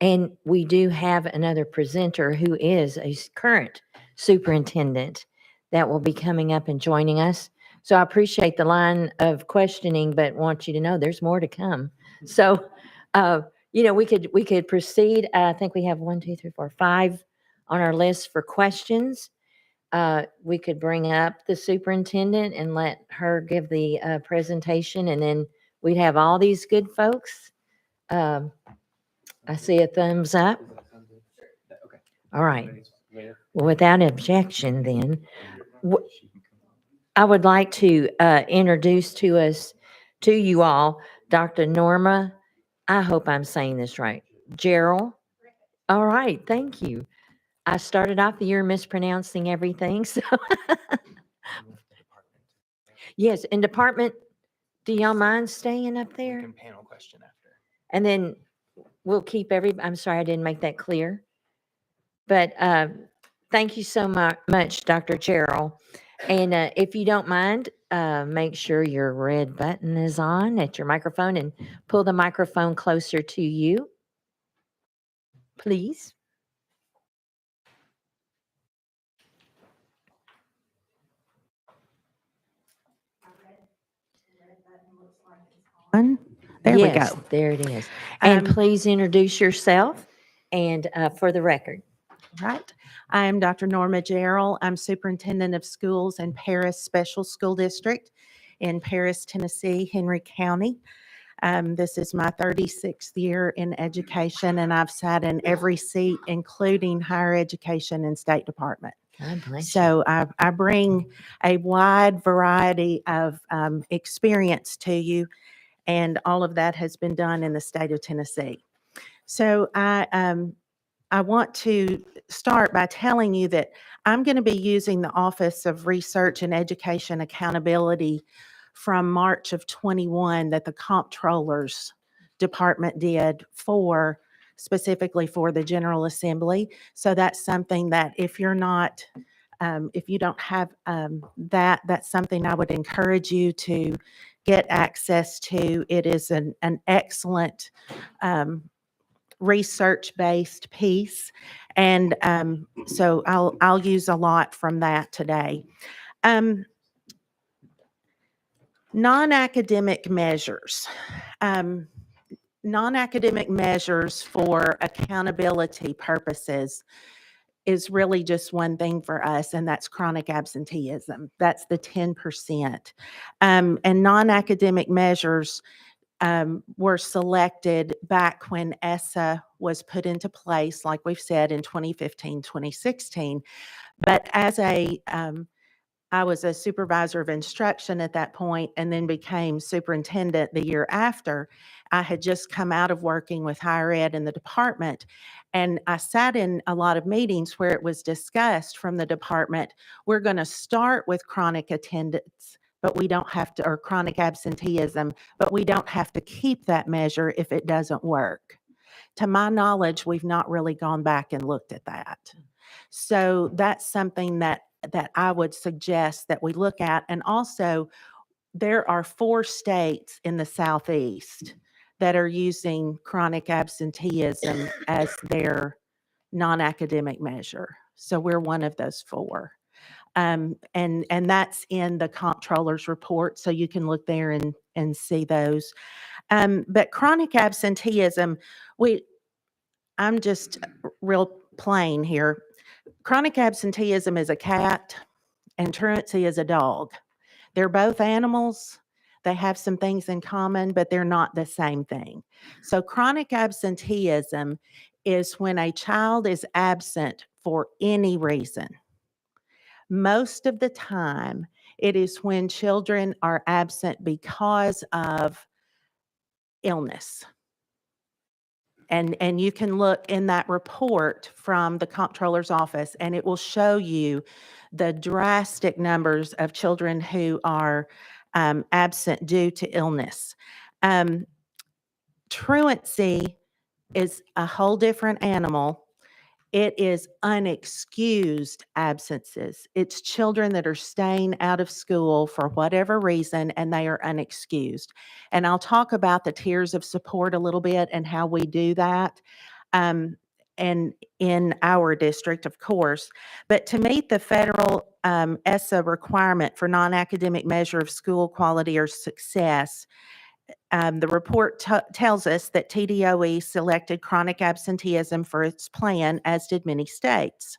And we do have another presenter who is a current superintendent that will be coming up and joining us. So I appreciate the line of questioning, but want you to know there's more to come. So, we could proceed. I think we have 1, 2, 3, 4, 5 on our list for questions. We could bring up the superintendent and let her give the presentation, and then we'd have all these good folks. I see a thumbs up. All right. Well, without objection, then, I would like to introduce to you all, Dr. Norma, I hope I'm saying this right, Gerald. All right, thank you. I started off the year mispronouncing everything, so. Yes, and department, do y'all mind staying up there? Panel question after. And then we'll keep I'm sorry, I didn't make that clear. But thank you so much, Dr. Gerald. And if you don't mind, make sure your red button is on at your microphone and pull the microphone closer to you, please. There we Yes, go. there it is. And Um, please introduce yourself and for the record. Right. I'm Dr. Norma Gerald. I'm Superintendent of Schools in Paris Special School District in Paris, Tennessee, Henry County. This is my 36th year in education, and I've sat in every seat, including higher education and State Department. God bless you. So I bring a wide variety of experience to you, and all of that has been done in the state of Tennessee. So I want to start by telling you that I'm going to be using the Office of Research and Education Accountability from March of 21 that the Comptroller's Department did specifically for the General Assembly. So that's something that if you don't have that's something I would encourage you to get access to. It is an excellent research-based piece. And so I'll use a lot from that today. Non-academic measures. Non-academic measures for accountability purposes is really just one thing for us, and that's chronic absenteeism. That's the 10%. And non-academic measures were selected back when ESSA was put into place, like we've said, in 2015, 2016. But as I was a supervisor of instruction at that point and then became superintendent the year after. I had just come out of working with higher ed in the department, and I sat in a lot of meetings where it was discussed from the department, we're going to start with chronic attendance, but we don't have to, or chronic absenteeism, but we don't have to keep that measure if it doesn't work. To my knowledge, we've not really gone back and looked at that. So that's something that I would suggest that we look at. And also, there are 4 states in the Southeast that are using chronic absenteeism as their non-academic measure. So we're one of those 4. And that's in the comptroller's report, so you can look there and see those. But chronic absenteeism, I'm just real plain here. Chronic absenteeism is a cat and truancy is a dog. They're both animals. They have some things in common, but they're not the same thing. So chronic absenteeism is when a child is absent for any reason. Most of the time, it is when children are absent because of illness. And you can look in that report from the comptroller's office, and it will show you the drastic numbers of children who are absent due to illness. Truancy is a whole different animal. It is unexcused absences. It's children that are staying out of school for whatever reason, and they are unexcused. And I'll talk about the tiers of support a little bit and how we do that. And in our district, of course. But to meet the federal ESSA requirement for non-academic measure of school quality or success, the report tells us that TDOE selected chronic absenteeism for its plan, as did many states.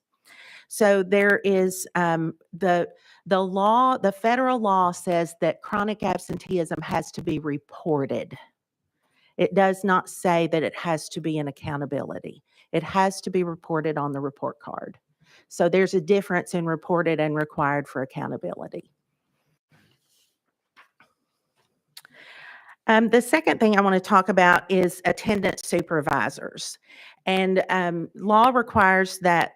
So there is the law, the federal law says that chronic absenteeism has to be reported. It does not say that it has to be an accountability. It has to be reported on the report card. So there's a difference in reported and required for accountability. The second thing I want to talk about is attendance supervisors. And law requires that,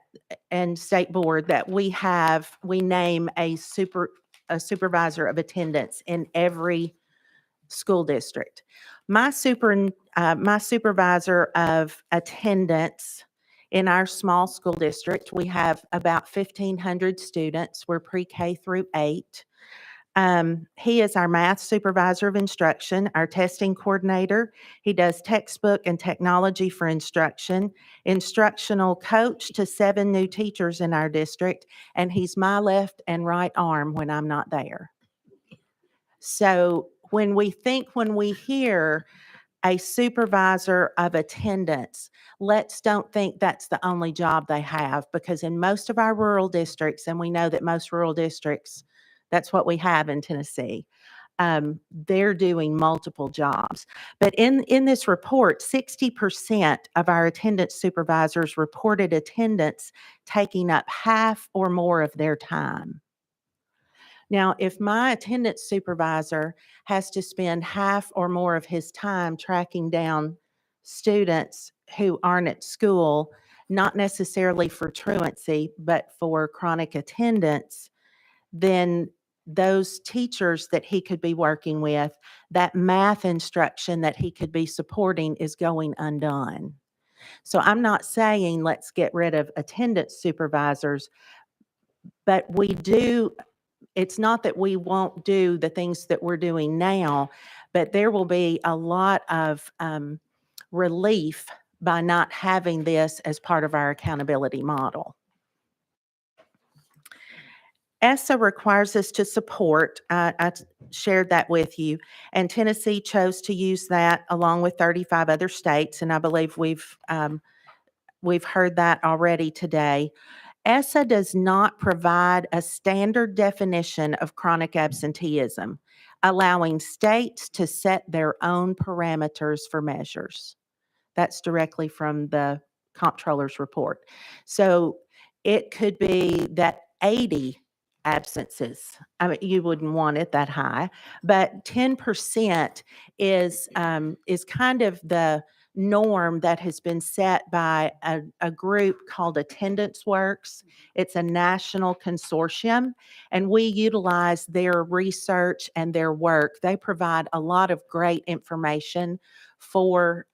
and state board, that we name a supervisor of attendance in every school district. My supervisor of attendance in our small school district, we have about 1,500 students. We're pre-K through 8. He is our math supervisor of instruction, our testing coordinator. He does textbook and technology for instruction, instructional coach to 7 new teachers in our district, and he's my left and right arm when I'm not there. So when we hear a supervisor of attendance, don't think that's the only job they have, because in most of our rural districts, and we know that most rural districts, that's what we have in Tennessee, they're doing multiple jobs. But in this report, 60% of our attendance supervisors reported attendance taking up half or more of their time. Now, if my attendance supervisor has to spend half or more of his time tracking down students who aren't at school, not necessarily for truancy, but for chronic attendance, then those teachers that he could be working with, that math instruction that he could be supporting, is going undone. So I'm not saying let's get rid of attendance supervisors, but we do it's not that we won't do the things that we're doing now, but there will be a lot of relief by not having this as part of our accountability model. ESSA requires us to support, I shared that with you, and Tennessee chose to use that along with 35 other states, and I believe we've heard that already today. ESSA does not provide a standard definition of chronic absenteeism, allowing states to set their own parameters for measures. That's directly from the comptroller's report. So it could be that 80 absences, I mean, you wouldn't want it that high, but 10% is kind of the norm that has been set by a group called Attendance Works. It's a national consortium, and we utilize their research and their work. They provide a lot of great information for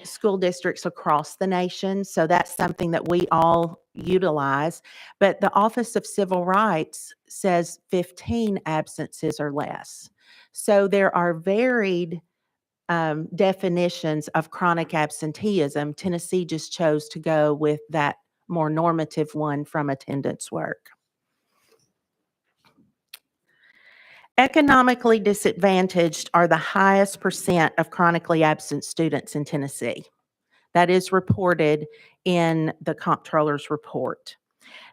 school districts across the nation. So that's something that we all utilize. But the Office of Civil Rights says 15 absences or less. So there are varied definitions of chronic absenteeism. Tennessee just chose to go with that more normative one from Attendance Work. Economically disadvantaged are the highest percent of chronically absent students in Tennessee. That is reported in the comptroller's report.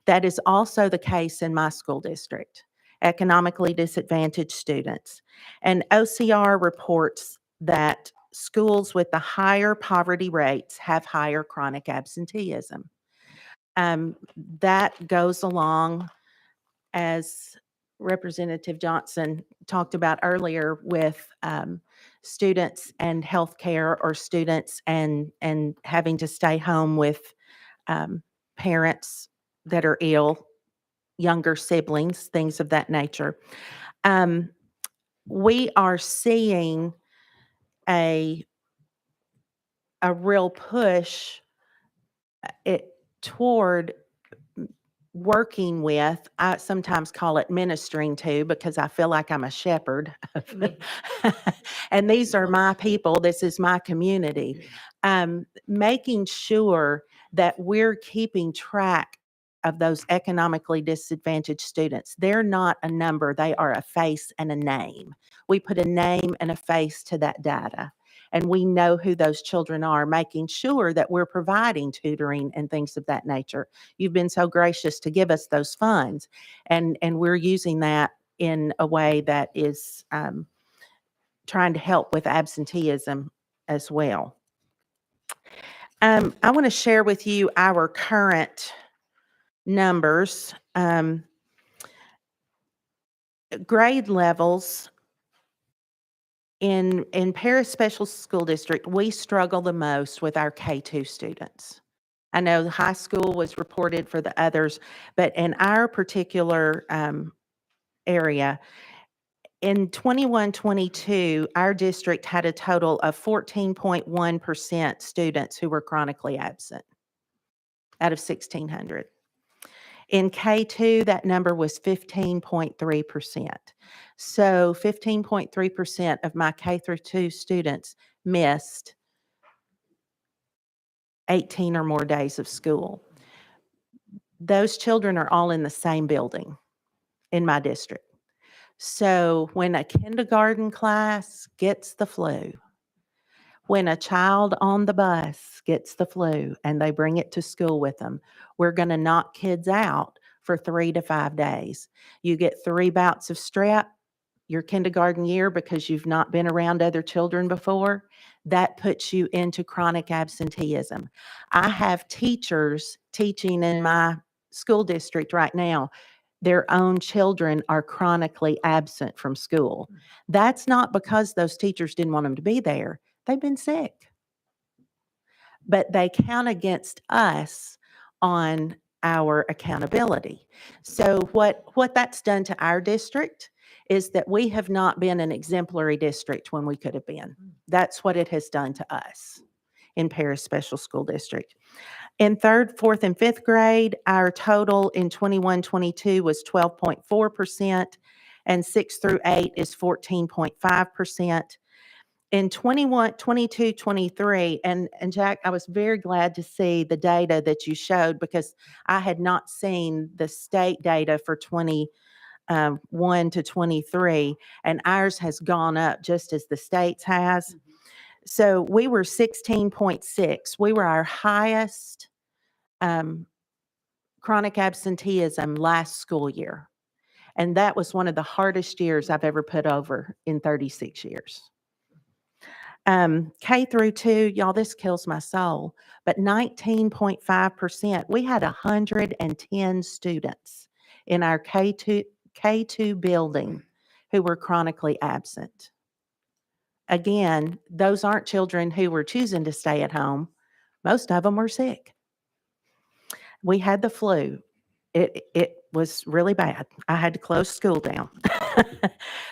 That is also the case in my school district, economically disadvantaged students. And OCR reports that schools with the higher poverty rates have higher chronic absenteeism. That goes along, as Representative Johnson talked about earlier, with students and healthcare, or students and having to stay home with parents that are ill, younger siblings, things of that nature. We are seeing a real push toward working with, I sometimes call it ministering to, because I feel like I'm a shepherd. And these are my people. This is my community. Making sure that we're keeping track of those economically disadvantaged students. They're not a number. They are a face and a name. We put a name and a face to that data, and we know who those children are, making sure that we're providing tutoring and things of that nature. You've been so gracious to give us those funds, and we're using that in a way that is trying to help with absenteeism as well. I want to share with you our current numbers. Grade levels in Paris Special School District, we struggle the most with our K-2 students. I know the high school was reported for the others, but in our particular area, in 21-22, our district had a total of 14.1% students who were chronically absent out of 1,600. In K-2, that number was 15.3%. So 15.3% of my K-2 students missed 18 or more days of school. Those children are all in the same building in my district. So when a kindergarten class gets the flu, when a child on the bus gets the flu and they bring it to school with them, we're going to knock kids out for 3 to 5 days. You get 3 bouts of strep your kindergarten year because you've not been around other children before. That puts you into chronic absenteeism. I have teachers teaching in my school district right now. Their own children are chronically absent from school. That's not because those teachers didn't want them to be there. They've been sick. But they count against us on our accountability. So what that's done to our district is that we have not been an exemplary district when we could have been. That's what it has done to us in Paris Special School District. In third, fourth, and fifth grade, our total in 21-22 was 12.4%, and 6 through 8 is 14.5%. In 22-23, and Jack, I was very glad to see the data that you showed because I had not seen the state data for 21 to 23, and ours has gone up just as the state's has. So we were 16.6. We were our highest chronic absenteeism last school year. And that was one of the hardest years I've ever put over in 36 years. K through 2, y'all, this kills my soul, but 19.5%. We had 110 students in our K2 building who were chronically absent. Again, those aren't children who were choosing to stay at home. Most of them were sick. We had the flu. It was really bad. I had to close school down.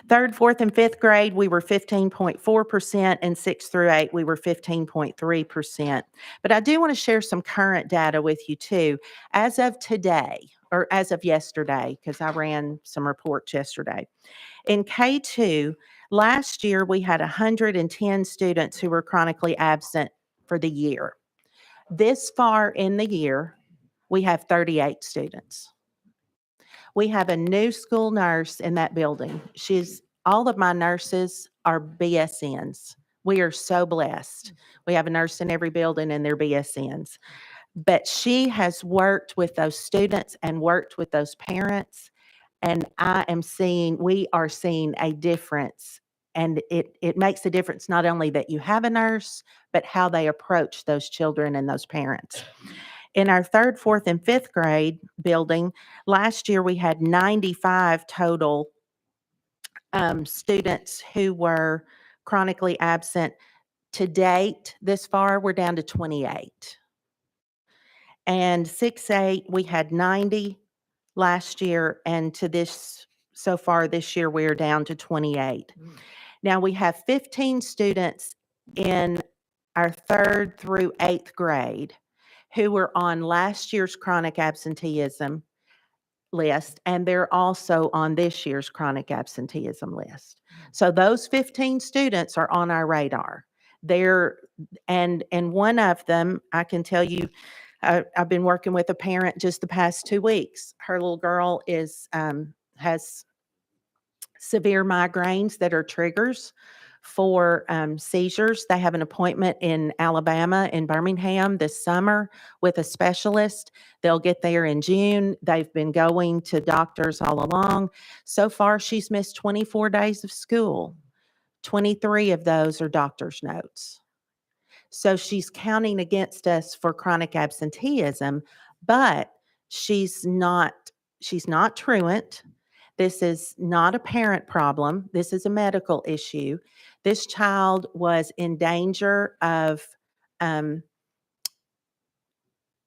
Third, fourth, and fifth grade, we were 15.4%, and 6 through 8, we were 15.3%. But I do want to share some current data with you too. As of today, or as of yesterday, because I ran some reports yesterday. In K2, last year we had 110 students who were chronically absent for the year. This far in the year, we have 38 students. We have a new school nurse in that building. All of my nurses are BSNs. We are so blessed. We have a nurse in every building and they're BSNs. But she has worked with those students and worked with those parents. And we are seeing a difference. And it makes a difference not only that you have a nurse, but how they approach those children and those parents. In our third, fourth, and fifth grade building, last year we had 95 total students who were chronically absent. To date, this far, we're down to 28. And 6-8, we had 90 last year, and so far this year, we're down to 28. Now, we have 15 students in our third through eighth grade who were on last year's chronic absenteeism list, and they're also on this year's chronic absenteeism list. So those 15 students are on our radar. And one of them, I can tell you, I've been working with a parent just the past 2 weeks. Her little girl has severe migraines that are triggers for seizures. They have an appointment in Alabama, in Birmingham this summer with a specialist. They'll get there in June. They've been going to doctors all along. So far, she's missed 24 days of school. 23 of those are doctor's notes. So she's counting against us for chronic absenteeism, but she's not truant. This is not a parent problem. This is a medical issue. This child was in danger of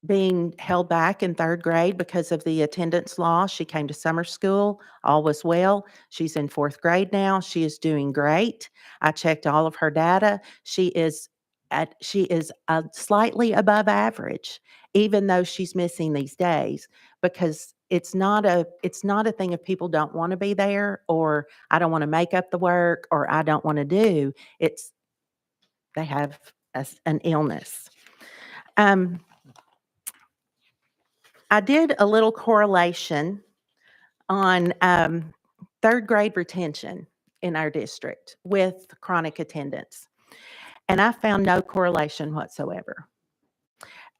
being held back in third grade because of the attendance law. She came to summer school. All was well. She's in fourth grade now. She is doing great. I checked all of her data. She is slightly above average, even though she's missing these days, because it's not a thing of people don't want to be there, or I don't want to make up the work, or I don't want to do. They have an illness. I did a little correlation on third grade retention in our district with chronic attendance, and I found no correlation whatsoever.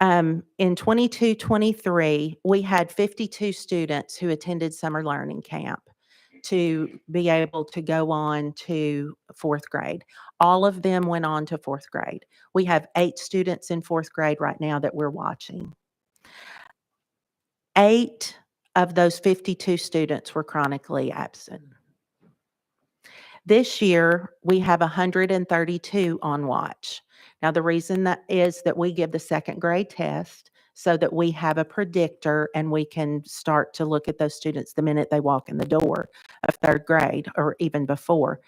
In 22-23, we had 52 students who attended summer learning camp to be able to go on to fourth grade. All of them went on to fourth grade. We have 8 students in fourth grade right now that we're watching. 8 of those 52 students were chronically absent. This year, we have 132 on watch. Now, the reason that is that we give the second grade test so that we have a predictor and we can start to look at those students the minute they walk in the door of third grade or even before.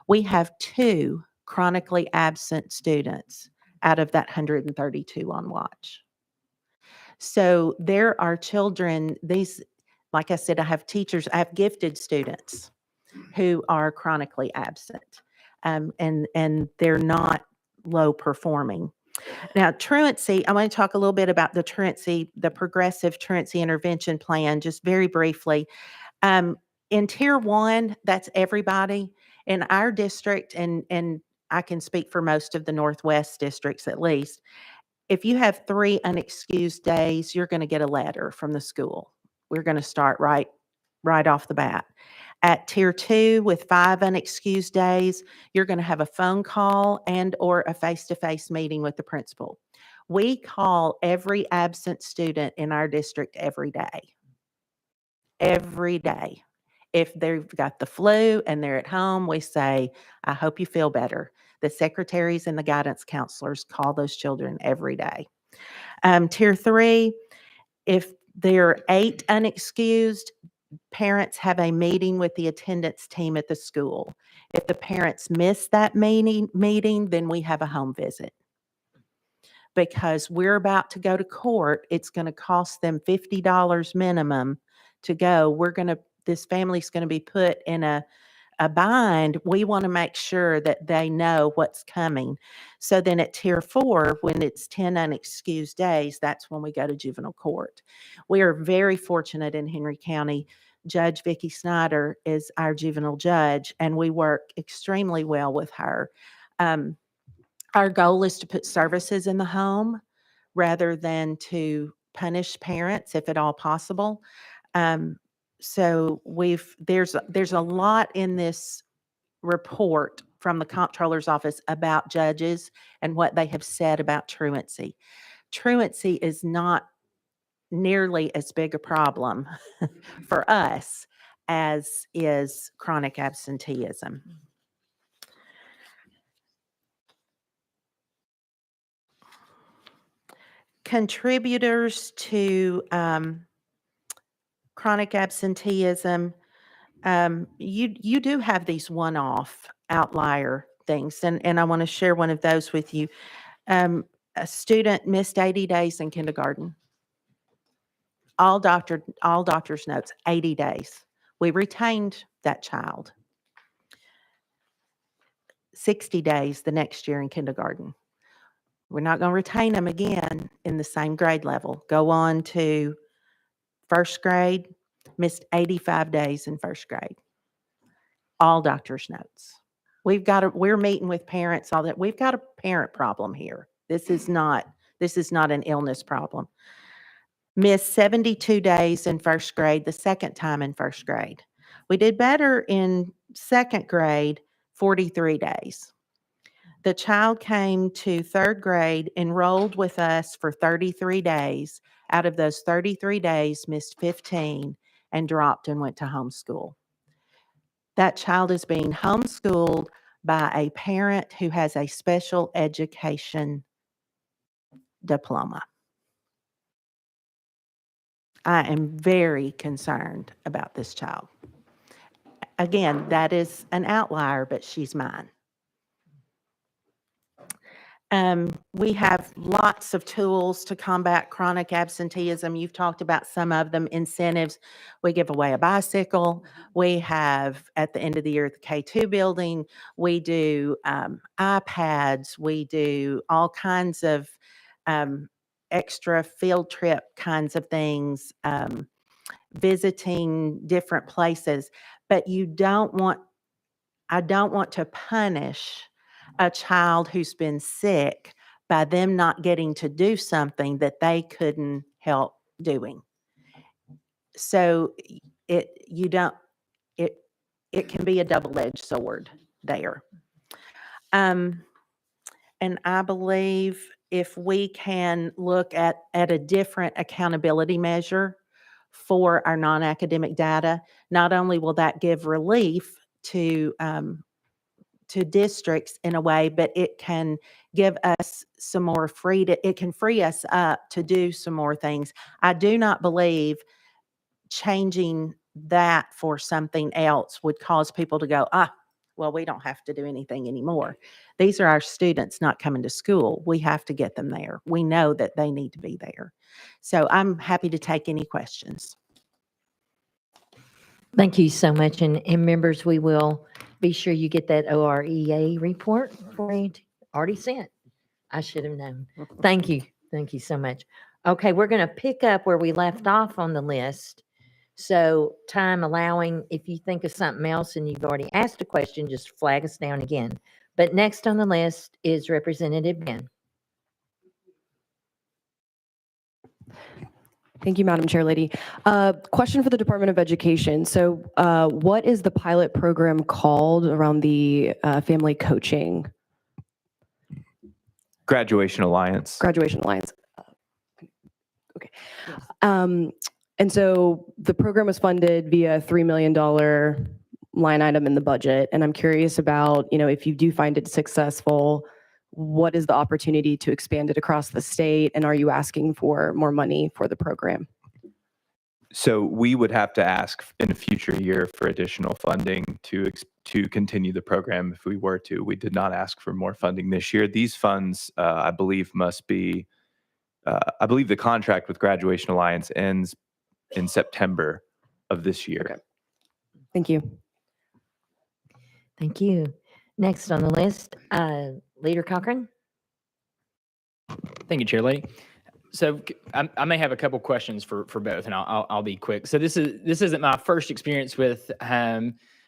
We have 2 chronically absent students out of that 132 on watch. So there are children, these, like I said, I have teachers, I have gifted students who are chronically absent, and they're not low performing. Now, truancy, I want to talk a little bit about the truancy, the progressive truancy intervention plan, just very briefly. In Tier 1, that's everybody. In our district, and I can speak for most of the Northwest districts at least, if you have 3 unexcused days, you're going to get a letter from the school. We're going to start right off the bat. At Tier 2, with 5 unexcused days, you're going to have a phone call and or a face-to-face meeting with the principal. We call every absent student in our district every day. Every day. If they've got the flu and they're at home, we say, I hope you feel better. The secretaries and the guidance counselors call those children every day. Tier 3, if there are 8 unexcused, parents have a meeting with the attendance team at the school. If the parents miss that meeting, then we have a home visit. Because we're about to go to court, it's going to cost them $50 minimum to go. This family's going to be put in a bind. We want to make sure that they know what's coming. So then at Tier 4, when it's 10 unexcused days, that's when we go to juvenile court. We are very fortunate in Henry County. Judge Vicki Snyder is our juvenile judge, and we work extremely well with her. Our goal is to put services in the home rather than to punish parents if at all possible. So there's a lot in this report from the comptroller's office about judges and what they have said about truancy. Truancy is not nearly as big a problem for us as is chronic absenteeism. Contributors to chronic absenteeism, you do have these one-off outlier things, and I want to share one of those with you. A student missed 80 days in kindergarten. All doctor's notes, 80 days. We retained that child. 60 days the next year in kindergarten. We're not going to retain them again in the same grade level. Go on to first grade, missed 85 days in first grade. All doctor's notes. We're meeting with parents all that. We've got a parent problem here. This is not an illness problem. Missed 72 days in first grade, the second time in first grade. We did better in second grade, 43 days. The child came to third grade, enrolled with us for 33 days. Out of those 33 days, missed 15 and dropped and went to homeschool. That child is being homeschooled by a parent who has a special education diploma. I am very concerned about this child. Again, that is an outlier, but she's mine. We have lots of tools to combat chronic absenteeism. You've talked about some of them. Incentives. We give away a bicycle. We have, at the end of the year at the K2 building, we do iPads. We do all kinds of extra field trip kinds of things, visiting different places. But I don't want to punish a child who's been sick by them not getting to do something that they couldn't help doing. So it can be a double-edged sword there. And I believe if we can look at a different accountability measure for our non-academic data, not only will that give relief to districts in a way, but it can give us some more freedom. It can free us up to do some more things. I do not believe changing that for something else would cause people to go, well, we don't have to do anything anymore. These are our students not coming to school. We have to get them there. We know that they need to be there. So I'm happy to take any questions. Thank you so much. And members, we will be sure you get that OREA report for you already sent. I should have known. Thank you. Thank you so much. Okay, we're going to pick up where we left off on the list. So time allowing, if you think of something else and you've already asked a question, just flag us down again. But next on the list is Representative Ben. Thank you, Madam Chair Lady. Question for the Department of Education. So what is the pilot program called around the family coaching? Graduation Alliance. Graduation Alliance. Okay. And so the program was funded via a $3 million line item in the budget. And I'm curious about, if you do find it successful, what is the opportunity to expand it across the state? And are you asking for more money for the program? So we would have to ask in a future year for additional funding to continue the program if we were to. We did not ask for more funding this year. These funds, I believe, must be, I believe the contract with Graduation Alliance ends in September of this year. Okay. Thank you. Thank you. Next on the list, Leader Cochran. Thank you, Chair Lady. So I may have a couple questions for both, and I'll be quick. So this isn't my first experience with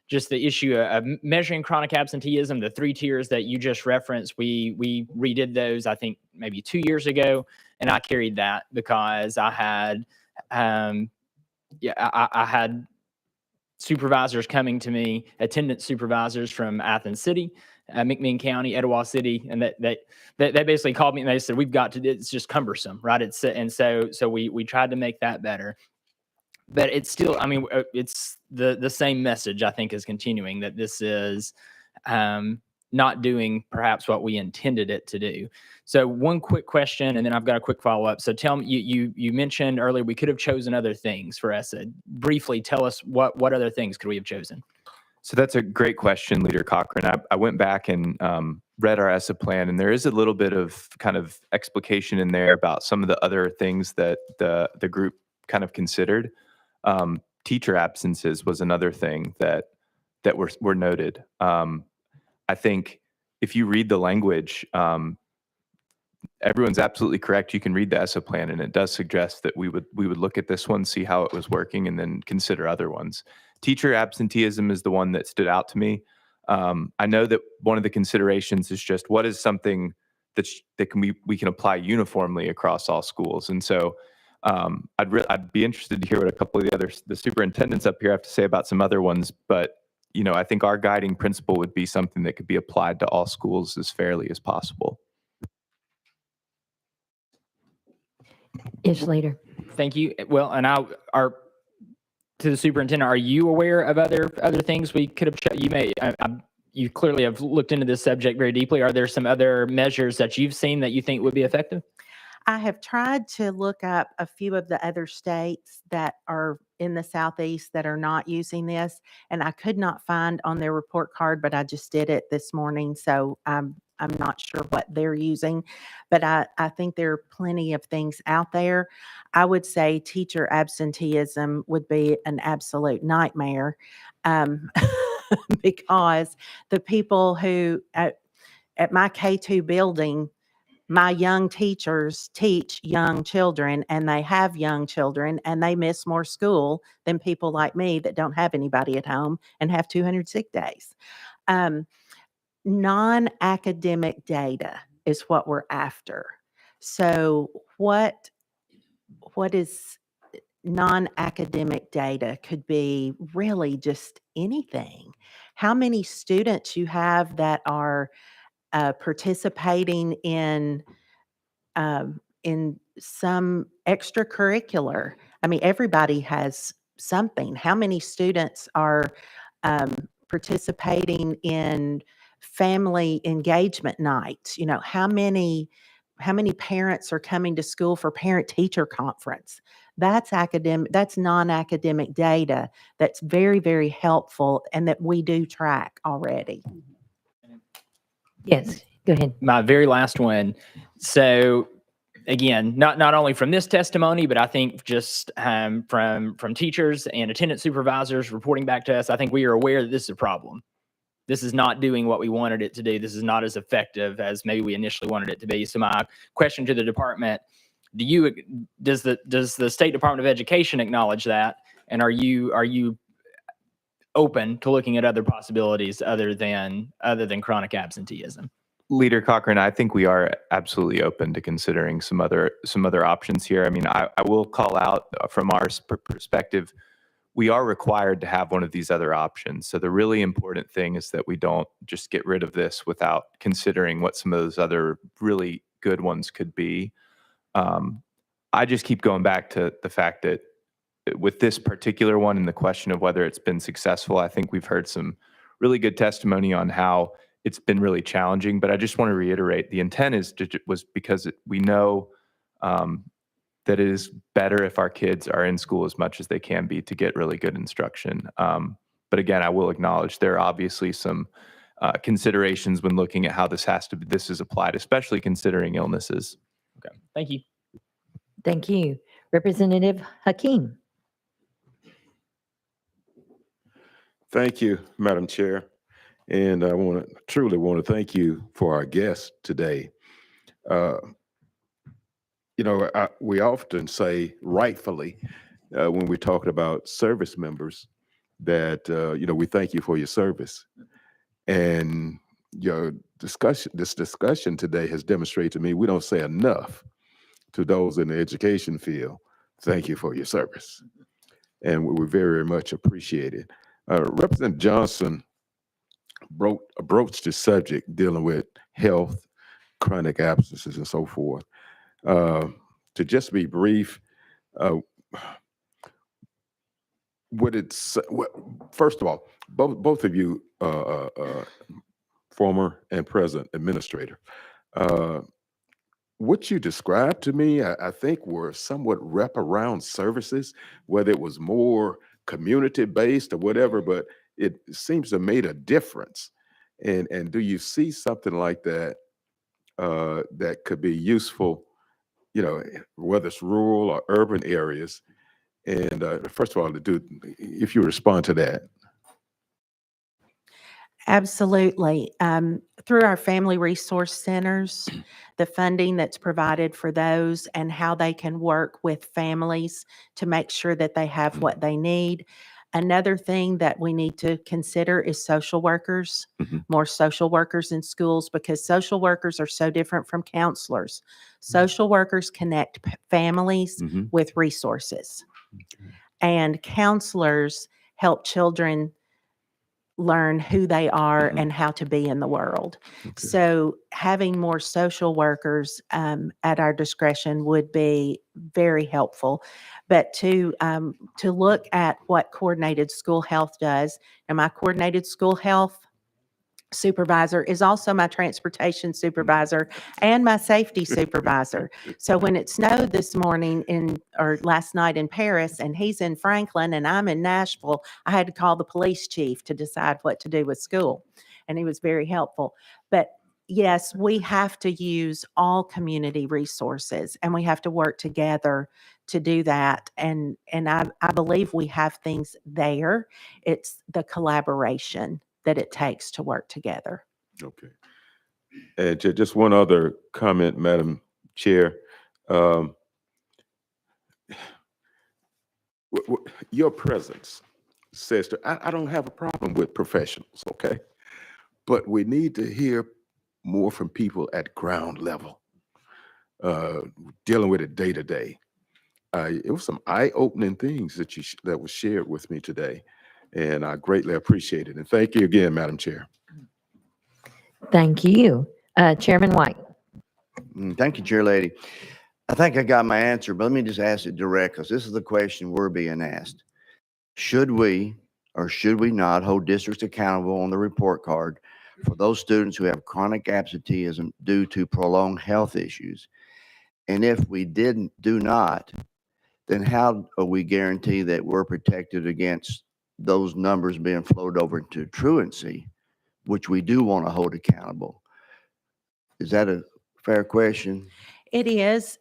just the issue of measuring chronic absenteeism. The 3 tiers that you just referenced, we redid those, I think, maybe 2 years ago, and I carried that because I had I had supervisors coming to me, attendance supervisors from Athens City, McMinn County, Etowah City, and they basically called me and they said, we've got to, it's just cumbersome, right? And so we tried to make that better, but it's still, I mean, it's the same message, I think, is continuing, that this is not doing perhaps what we intended it to do. So one quick question, and then I've got a quick follow-up. So tell me, you mentioned earlier we could have chosen other things for ESSA. Briefly tell us what other things could we have chosen? So that's a great question, Leader Cochran. I went back and read our ESSA plan, and there is a little bit of kind of explication in there about some of the other things that the group kind of considered. Teacher absences was another thing that were noted. I think if you read the language, everyone's absolutely correct. You can read the ESSA plan, and it does suggest that we would look at this one, see how it was working, and then consider other ones. Teacher absenteeism is the one that stood out to me. I know that one of the considerations is just what is something that we can apply uniformly across all schools. And so I'd be interested to hear what a couple of the superintendents up here have to say about some other ones. But I think our guiding principle would be something that could be applied to all schools as fairly as possible. Ish Leader. Thank you. Well, and to the superintendent, are you aware of other things we could have? You clearly have looked into this subject very deeply. Are there some other measures that you've seen that you think would be effective? I have tried to look up a few of the other states that are in the Southeast that are not using this, and I could not find on their report card, but I just did it this morning, so I'm not sure what they're using, but I think there are plenty of things out there. I would say teacher absenteeism would be an absolute nightmare because the people who at my K2 building, my young teachers teach young children, and they have young children, and they miss more school than people like me that don't have anybody at home and have 200 sick days. Non-academic data is what we're after. So what is non-academic data? Could be really just anything. How many students you have that are participating in some extracurricular. I mean, everybody has something. How many students are participating in family engagement nights? How many parents are coming to school for parent-teacher conference? That's academic, that's non-academic data that's very, very helpful and that we do track already. Yes, go ahead. My very last one. So again, not only from this testimony, but I think just from teachers and attendance supervisors reporting back to us, I think we are aware that this is a problem. This is not doing what we wanted it to do. This is not as effective as maybe we initially wanted it to be. So my question to the department, does the State Department of Education acknowledge that? And are you open to looking at other possibilities other than chronic absenteeism? Leader Cochran, I think we are absolutely open to considering some other options here. I mean, I will call out from our perspective, we are required to have one of these other options. So the really important thing is that we don't just get rid of this without considering what some of those other really good ones could be. I just keep going back to the fact that with this particular one and the question of whether it's been successful, I think we've heard some really good testimony on how it's been really challenging. But I just want to reiterate, the intent was because we know that it is better if our kids are in school as much as they can be to get really good instruction. But again, I will acknowledge there are obviously some considerations when looking at how this is applied, especially considering illnesses. Okay, thank you. Thank you. Representative Hakeem. Thank you, Madam Chair. And I truly want to thank you for our guest today. We often say, rightfully, when we're talking about service members, that we thank you for your service. And this discussion today has demonstrated to me we don't say enough to those in the education field. Thank you for your service, and we very much appreciate it. Representative Johnson broached the subject dealing with health, chronic absences, and so forth. To just be brief, first of all, both of you, former and present administrator, what you described to me, I think were somewhat wraparound services, whether it was more community-based or whatever, but it seems to have made a difference. And do you see something like that that could be useful, whether it's rural or urban areas? And first of all, if you respond to that. Absolutely. Through our family resource centers, the funding that's provided for those and how they can work with families to make sure that they have what they need. Another thing that we need to consider is social workers, more social workers in schools, because social workers are so different from counselors. Social workers connect families with resources, and counselors help children learn who they are and how to be in the world. So having more social workers at our discretion would be very helpful. But to look at what coordinated school health does, and my coordinated school health supervisor is also my transportation supervisor and my safety supervisor. So when it snowed this morning or last night in Paris, and he's in Franklin and I'm in Nashville, I had to call the police chief to decide what to do with school. And he was very helpful. But yes, we have to use all community resources and we have to work together to do that. And I believe we have things there. It's the collaboration that it takes to work together. Okay. And just one other comment, Madam Chair. Your presence says I don't have a problem with professionals, okay? But we need to hear more from people at ground level, dealing with it day to day. It was some eye-opening things that was shared with me today. And I greatly appreciate it. And thank you again, Madam Chair. Thank you. Chairman White. Thank you, Chair Lady. I think I got my answer, but let me just ask it direct, because this is the question we're being asked. Should we or should we not hold districts accountable on the report card for those students who have chronic absenteeism due to prolonged health issues? And if we do not, then how are we guarantee that we're protected against those numbers being flowed over into truancy, which we do want to hold accountable? Is that a fair question? It is.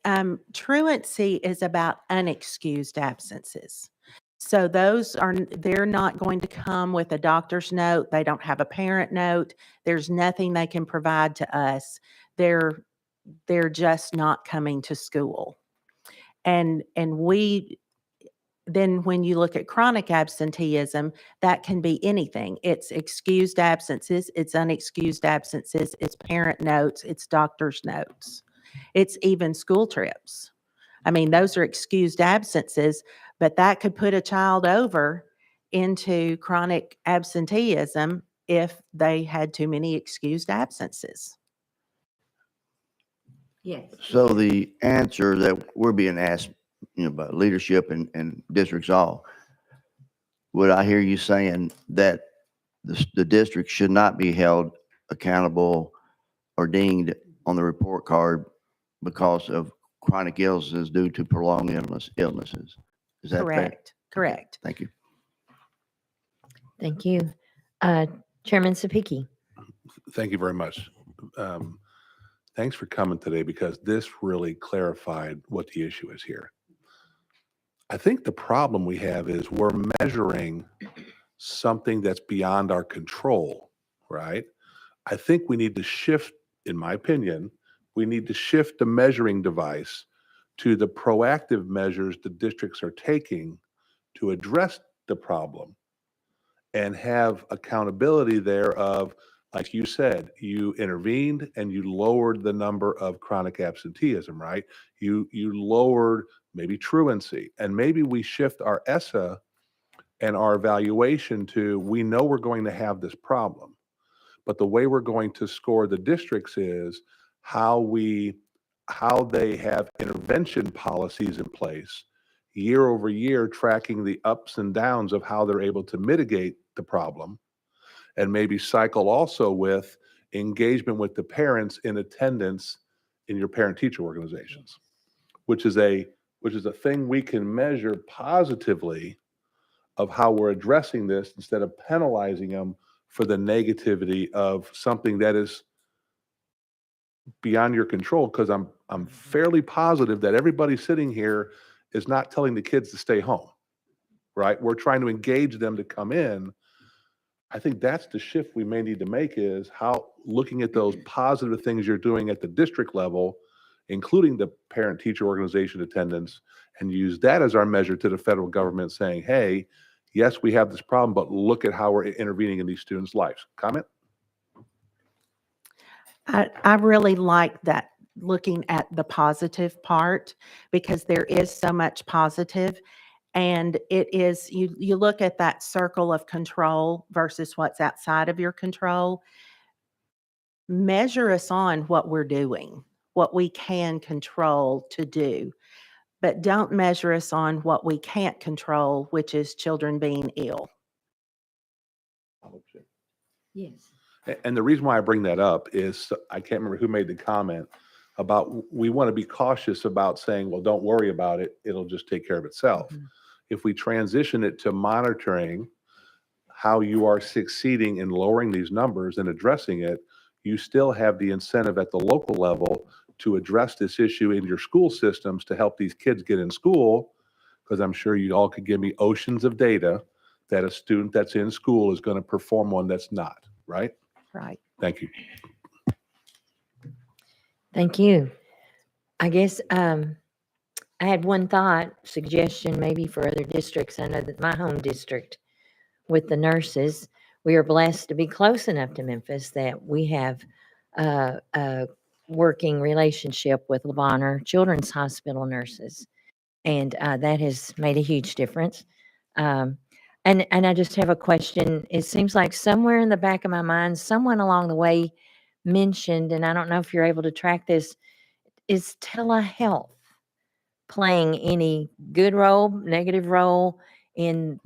Truancy is about unexcused absences. So they're not going to come with a doctor's note. They don't have a parent note. There's nothing they can provide to us. They're just not coming to school. And then when you look at chronic absenteeism, that can be anything. It's excused absences, it's unexcused absences, it's parent notes, it's doctor's notes. It's even school trips. I mean, those are excused absences, but that could put a child over into chronic absenteeism if they had too many excused absences. Yes. So the answer that we're being asked, by leadership and districts all, would I hear you saying that the district should not be held accountable or dinged on the report card because of chronic illnesses due to prolonged illnesses? Is that fair? Correct. Correct. Thank you. Thank you. Chairman Sapiki. Thank you very much. Thanks for coming today because this really clarified what the issue is here. I think the problem we have is we're measuring something that's beyond our control, right? I think we need to shift, in my opinion, we need to shift the measuring device to the proactive measures the districts are taking to address the problem and have accountability there of, like you said, you intervened and you lowered the number of chronic absenteeism, right? You lowered maybe truancy, and maybe we shift our ESSA and our evaluation to, we know we're going to have this problem, but the way we're going to score the districts is how they have intervention policies in place year over year, tracking the ups and downs of how they're able to mitigate the problem, and maybe cycle also with engagement with the parents in attendance in your parent-teacher organizations, which is a thing we can measure positively of how we're addressing this instead of penalizing them for the negativity of something that is beyond your control. Because I'm fairly positive that everybody sitting here is not telling the kids to stay home, right? We're trying to engage them to come in. I think that's the shift we may need to make, is how looking at those positive things you're doing at the district level, including the parent-teacher organization attendance, and use that as our measure to the federal government saying, hey, yes, we have this problem, but look at how we're intervening in these students' lives. Comment? I really like that, looking at the positive part, because there is so much positive. And it is, you look at that circle of control versus what's outside of your control. Measure us on what we're doing, what we can control to do, but don't measure us on what we can't control, which is children being ill. Yes. And the reason why I bring that up is, I can't remember who made the comment about, we want to be cautious about saying, well, don't worry about it, it'll just take care of itself. Mhm. If we transition it to monitoring how you are succeeding in lowering these numbers and addressing it, you still have the incentive at the local level to address this issue in your school systems to help these kids get in school. Because I'm sure you all could give me oceans of data that a student that's in school is going to perform one that's not, right? Right. Thank you. Thank you. I guess I had one thought, suggestion maybe for other districts. I know that my home district with the nurses, we are blessed to be close enough to Memphis that we have a working relationship with Le Bonheur Children's Hospital nurses. And that has made a huge difference. And I just have a question. It seems like somewhere in the back of my mind, someone along the way mentioned, and I don't know if you're able to track this, is telehealth playing any good role, negative role in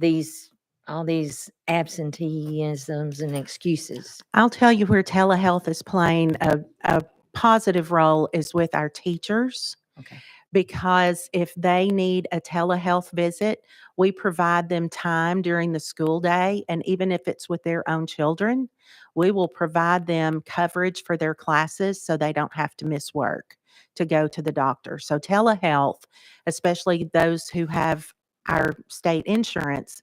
all these absenteeisms and excuses? I'll tell you where telehealth is playing a positive role is with our teachers. Okay. because if they need a telehealth visit, we provide them time during the school day. And even if it's with their own children, we will provide them coverage for their classes so they don't have to miss work to go to the doctor. So telehealth, especially those who have our state insurance,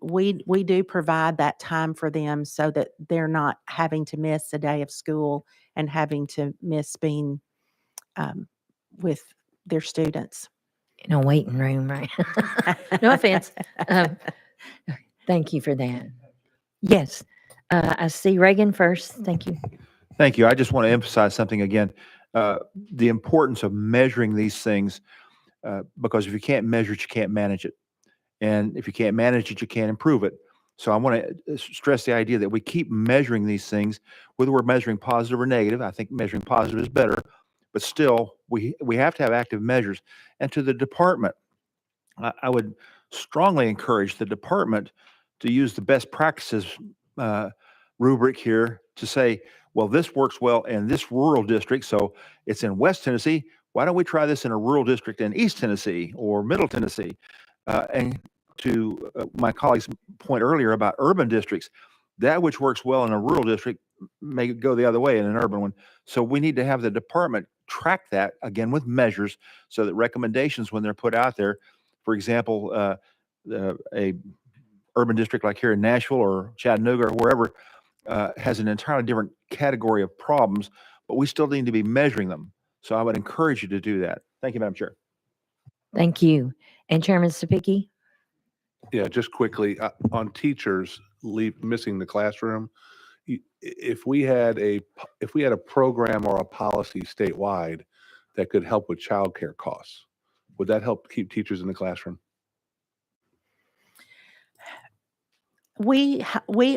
we do provide that time for them so that they're not having to miss a day of school and having to miss being with their students. In a waiting room, right? No offense. Thank you for that. Yes, I see Reagan first. Thank you. Thank you. I just want to emphasize something again, the importance of measuring these things, because if you can't measure it, you can't manage it. And if you can't manage it, you can't improve it. So I want to stress the idea that we keep measuring these things, whether we're measuring positive or negative. I think measuring positive is better, but still we have to have active measures. And to the department, I would strongly encourage the department to use the best practices rubric here to say, well, this works well in this rural district, so it's in West Tennessee. Why don't we try this in a rural district in East Tennessee or Middle Tennessee? And to my colleague's point earlier about urban districts, that which works well in a rural district may go the other way in an urban one. So we need to have the department track that again with measures so that recommendations, when they're put out there, for example, a urban district like here in Nashville or Chattanooga or wherever has an entirely different category of problems, but we still need to be measuring them. So I would encourage you to do that. Thank you, Madam Chair. Thank you. And Chairman Sapicki? Yeah, just quickly, on teachers missing the classroom, if we had a program or a policy statewide that could help with childcare costs, would that help keep teachers in the classroom? We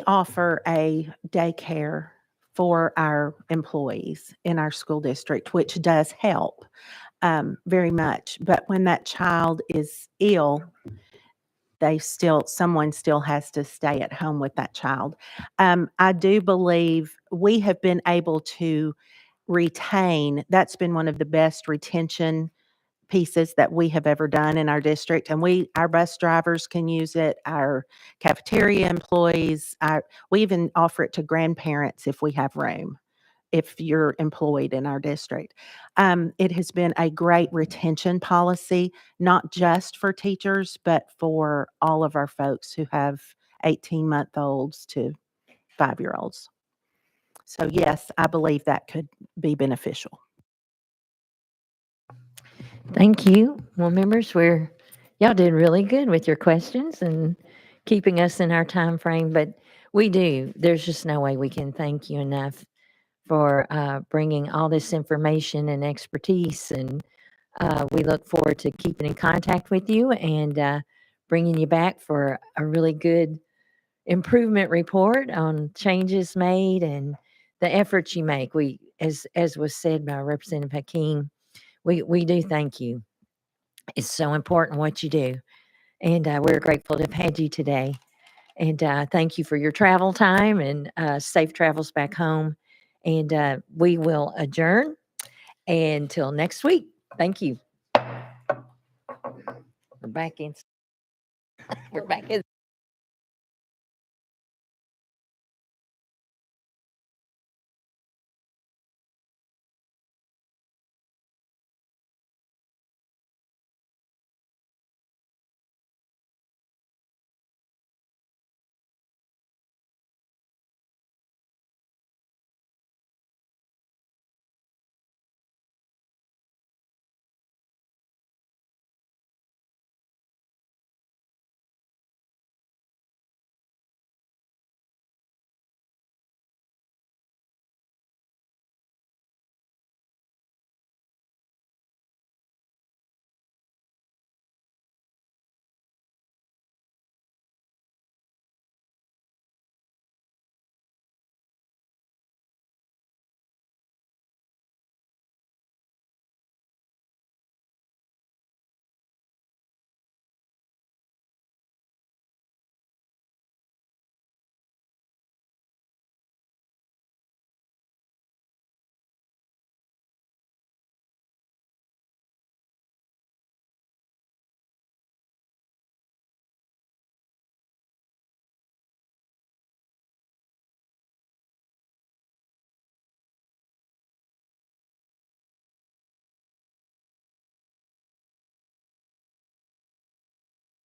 offer a daycare for our employees in our school district, which does help very much. But when that child is ill, someone still has to stay at home with that child. I do believe we have been able to retain. That's been one of the best retention pieces that we have ever done in our district. And our bus drivers can use it, our cafeteria employees, we even offer it to grandparents if we have room, if you're employed in our district. It has been a great retention policy, not just for teachers, but for all of our folks who have 18-month-olds to 5-year-olds. So yes, I believe that could be beneficial. Thank you. Well, members, y'all did really good with your questions and keeping us in our time frame, but there's just no way we can thank you enough for bringing all this information and expertise, and we look forward to keeping in contact with you and bringing you back for a really good improvement report on changes made and the efforts you make. As was said by Representative Hakeem, we do thank you. It's so important what you do, and we're grateful to have had you today. And thank you for your travel time and safe travels back home. And we will adjourn until next week. Thank you. We're back in.